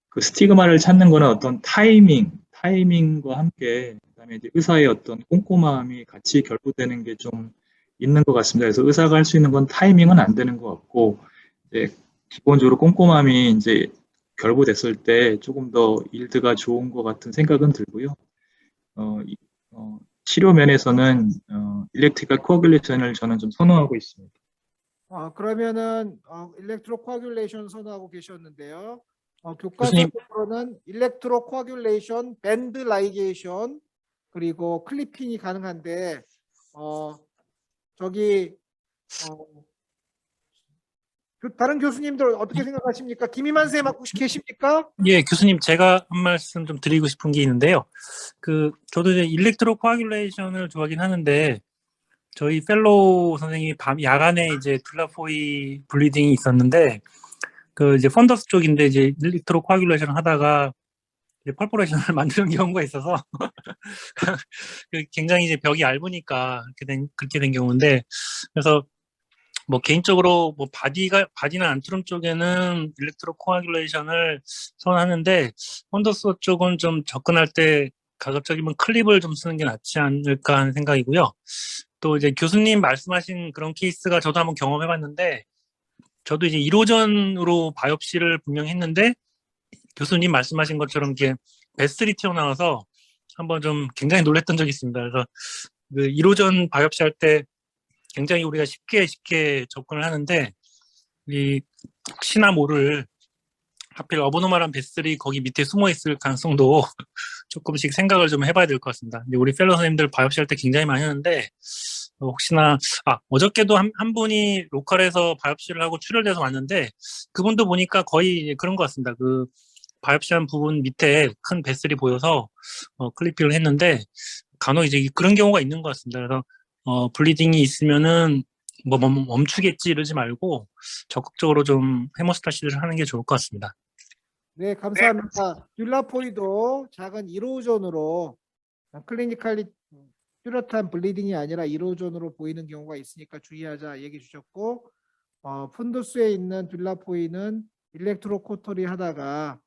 그 스티그마를 찾는 거는 어떤 타이밍과 함께 그다음에 이제 의사의 어떤 꼼꼼함이 같이 결부되는 게 좀 있는 것 같습니다. 그래서 의사가 할 수 있는 건 타이밍은 안 되는 것 같고 이제 기본적으로 꼼꼼함이 이제 결부됐을 때 조금 더 일드가 좋은 것 같은 생각은 들고요. 치료 면에서는 일렉트리컬 코아듈레이션을 저는 좀 선호하고 있습니다. 그러면은 일렉트로 코아듈레이션 선호하고 계셨는데요. 교수님. 교과서적으로는 일렉트로 코아듈레이션, 밴드 라이게이션 그리고 클리핑이 가능한데 저기 다른 교수님들 어떻게 생각하십니까? 김희만 선생님 혹시 계십니까? 예, 교수님 제가 한 말씀 좀 드리고 싶은 게 있는데요. 저도 이제 일렉트로 코아듈레이션을 좋아하긴 하는데 저희 펠로우 선생님이 야간에 이제 듈라포이 블리딩이 있었는데 이제 펀더스 쪽인데 이제 일렉트로 코아듈레이션을 하다가 이제 펄포레이션을 만드는 경우가 있어서 굉장히 이제 벽이 얇으니까 그렇게 된 경우인데 그래서 뭐 개인적으로 뭐 바디나 안트럼 쪽에는 일렉트로 코아듈레이션을 선호하는데 펀더스 쪽은 좀 접근할 때 가급적이면 클립을 좀 쓰는 게 낫지 않을까 하는 생각이고요. 또 이제 교수님 말씀하신 그런 케이스가 저도 한번 경험해봤는데 저도 이제 1호전으로 바이옵시를 분명히 했는데 교수님 말씀하신 것처럼 이렇게 베슬이 튀어나와서 한번 좀 굉장히 놀랬던 적이 있습니다. 그래서 1호전 바이옵시 할 때 굉장히 우리가 쉽게 접근을 하는데 혹시나 모를 하필 어버노멀한 베슬이 거기 밑에 숨어 있을 가능성도 조금씩 생각을 좀 해봐야 될 것 같습니다. 우리 펠로 선생님들 바이옵시 할 때 굉장히 많이 하는데 혹시나 어저께도 한 분이 로컬에서 바이옵시를 하고 출혈돼서 왔는데 그분도 보니까 거의 그런 것 같습니다. 바이옵시한 부분 밑에 큰 베슬이 보여서 클리핑을 했는데 간혹 이제 그런 경우가 있는 것 같습니다. 그래서 블리딩이 있으면은 뭐 멈추겠지 이러지 말고 적극적으로 좀 헤모스타시스를 하는 게 좋을 것 같습니다. 네, 감사합니다. 듈라포이도 작은 1호전으로 클리니컬리 뚜렷한 블리딩이 아니라 1호전으로 보이는 경우가 있으니까 주의하자 얘기 주셨고 푼두스에 있는 듈라포이는 일렉트로코토리 하다가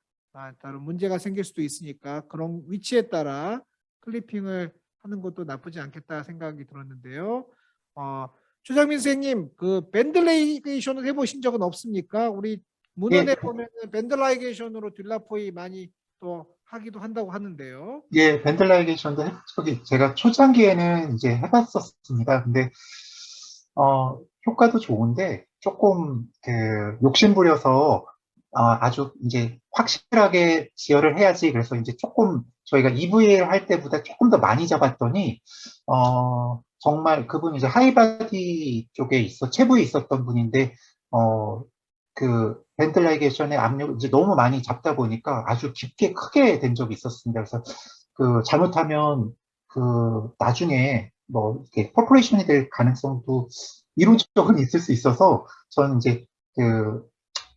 다른 문제가 생길 수도 있으니까 그런 위치에 따라 클리핑을 하는 것도 나쁘지 않겠다 생각이 들었는데요. 최정민 선생님, 그 밴들라이게이션을 해보신 적은 없습니까? 우리 문헌에 예, 보면 밴들라이게이션으로 딜라포이 많이 또 하기도 한다고 하는데요. 예, 밴들라이게이션도 저기 제가 초창기에는 이제 해봤었습니다. 근데 효과도 좋은데 조금 그 욕심부려서 아주 이제 확실하게 지혈을 해야지. 그래서 이제 조금 저희가 EVL 할 때보다 조금 더 많이 잡았더니 정말 그분이 이제 하이바디 쪽에 체부에 있었던 분인데 그 벤틀라이게이션의 압력을 이제 너무 많이 잡다 보니까 아주 깊게 크게 된 적이 있었습니다. 그래서 그 잘못하면 그 나중에 뭐 이렇게 퍼포레이션이 될 가능성도 이론적으로 있을 수 있어서 저는 이제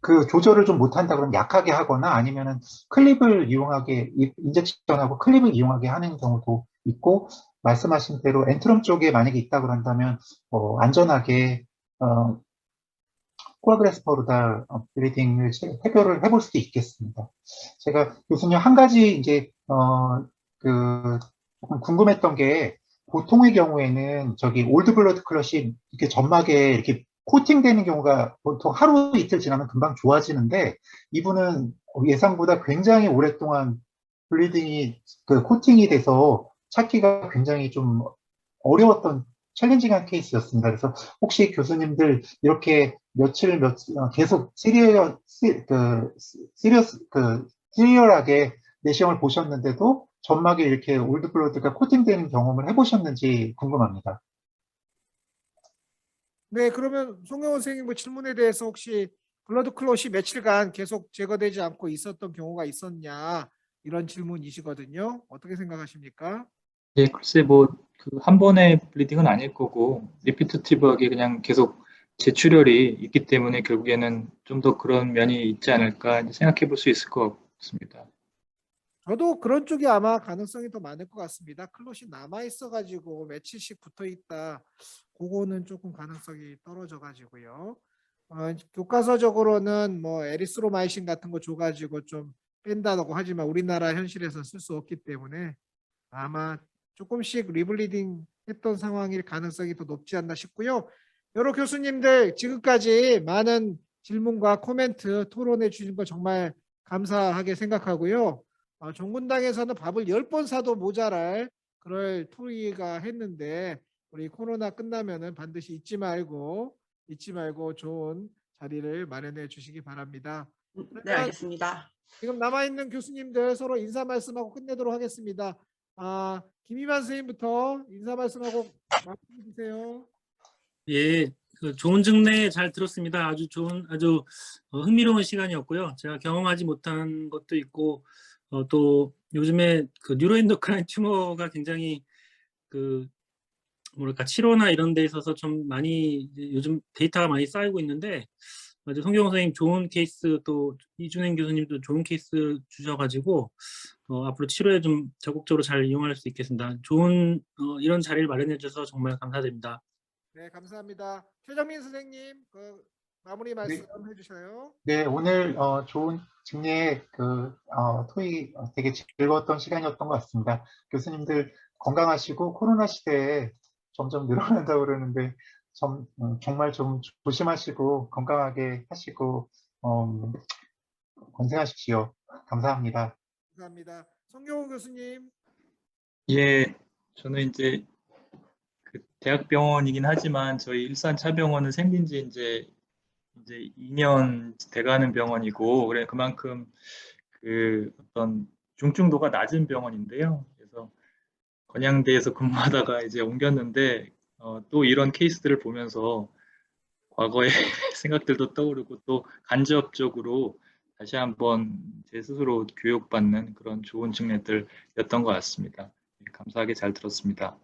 그 조절을 좀 못한다 그러면 약하게 하거나 아니면은 클립을 이용하게 인젝션하고 클립을 이용하게 하는 경우도 있고 말씀하신 대로 엔트럼 쪽에 만약에 있다 그런다면 안전하게 코아그레스퍼로다 브리딩을 해결을 해볼 수도 있겠습니다. 제가 교수님 한 가지 이제 그 조금 궁금했던 게 보통의 경우에는 저기 올드 블러드 클럿이 이렇게 점막에 이렇게 코팅되는 경우가 보통 하루 이틀 지나면 금방 좋아지는데 이분은 예상보다 굉장히 오랫동안 블리딩이 그 코팅이 돼서 찾기가 굉장히 좀 어려웠던 챌린징한 케이스였습니다. 그래서 혹시 교수님들 이렇게 계속 시리얼하게 내시경을 보셨는데도 점막에 이렇게 올드블러드가 코팅되는 경험을 해보셨는지 궁금합니다. 네, 그러면 송영호 선생님 그 질문에 대해서 혹시 블러드 클롯이 며칠간 계속 제거되지 않고 있었던 경우가 있었냐 이런 질문이시거든요. 어떻게 생각하십니까? 예, 글쎄 뭐 그 한 번의 블리딩은 아닐 거고 리피터티브하게 그냥 계속 재출혈이 있기 때문에 결국에는 좀 더 그런 면이 있지 않을까 이제 생각해 볼 수 있을 것 같습니다. 저도 그런 쪽이 아마 가능성이 더 많을 것 같습니다. 클롯이 남아 있어가지고 며칠씩 붙어 있다. 그거는 조금 가능성이 떨어져가지고요. 교과서적으로는 뭐 에리스로마이신 같은 거 줘가지고 좀 뺀다고 하지만 우리나라 현실에서 쓸 수 없기 때문에 아마 조금씩 리블리딩 했던 상황일 가능성이 더 높지 않나 싶고요. 여러 교수님들 지금까지 많은 질문과 코멘트 토론해 주신 거 정말 감사하게 생각하고요. 종군당에서는 밥을 10번 사도 모자랄 그럴 토의가 했는데 우리 코로나 끝나면은 반드시 잊지 말고 좋은 자리를 마련해 주시기 바랍니다. 네, 그러면 알겠습니다. 지금 남아있는 교수님들 서로 인사 말씀하고 끝내도록 하겠습니다. 김희만 선생님부터 인사 말씀하고 말씀해 주세요. 예, 그 좋은 증례 잘 들었습니다. 아주 흥미로운 시간이었고요. 제가 경험하지 못한 것도 있고 또 요즘에 그 뉴로엔도크라인 튜머가 굉장히 그 뭐랄까 치료나 이런 데 있어서 좀 많이 이제 요즘 데이터가 많이 쌓이고 있는데 아주 송경호 선생님 좋은 케이스 또 이준행 교수님도 좋은 케이스 주셔가지고 앞으로 치료에 좀 적극적으로 잘 이용할 수 있겠습니다. 좋은 이런 자리를 마련해 주셔서 정말 감사드립니다. 네, 감사합니다. 최정민 선생님, 마무리 말씀 네. 해주셔요. 네, 오늘 좋은 증례 토의 되게 즐거웠던 시간이었던 것 같습니다. 교수님들 건강하시고 코로나 시대에 점점 늘어난다고 그러는데 정말 좀 조심하시고 건강하게 하시고 건승하십시오. 감사합니다. 감사합니다. 송경호 교수님. 예, 저는 이제 그 대학병원이긴 하지만 저희 일산차병원은 생긴 지 이제 2년 돼가는 병원이고 그래 그만큼 그 어떤 중증도가 낮은 병원인데요. 그래서 건양대에서 근무하다가 이제 옮겼는데 또 이런 케이스들을 보면서 과거의 생각들도 떠오르고 또 간접적으로 다시 한번 제 스스로 교육받는 그런 좋은 측면들이었던 것 같습니다. 감사하게 잘 들었습니다.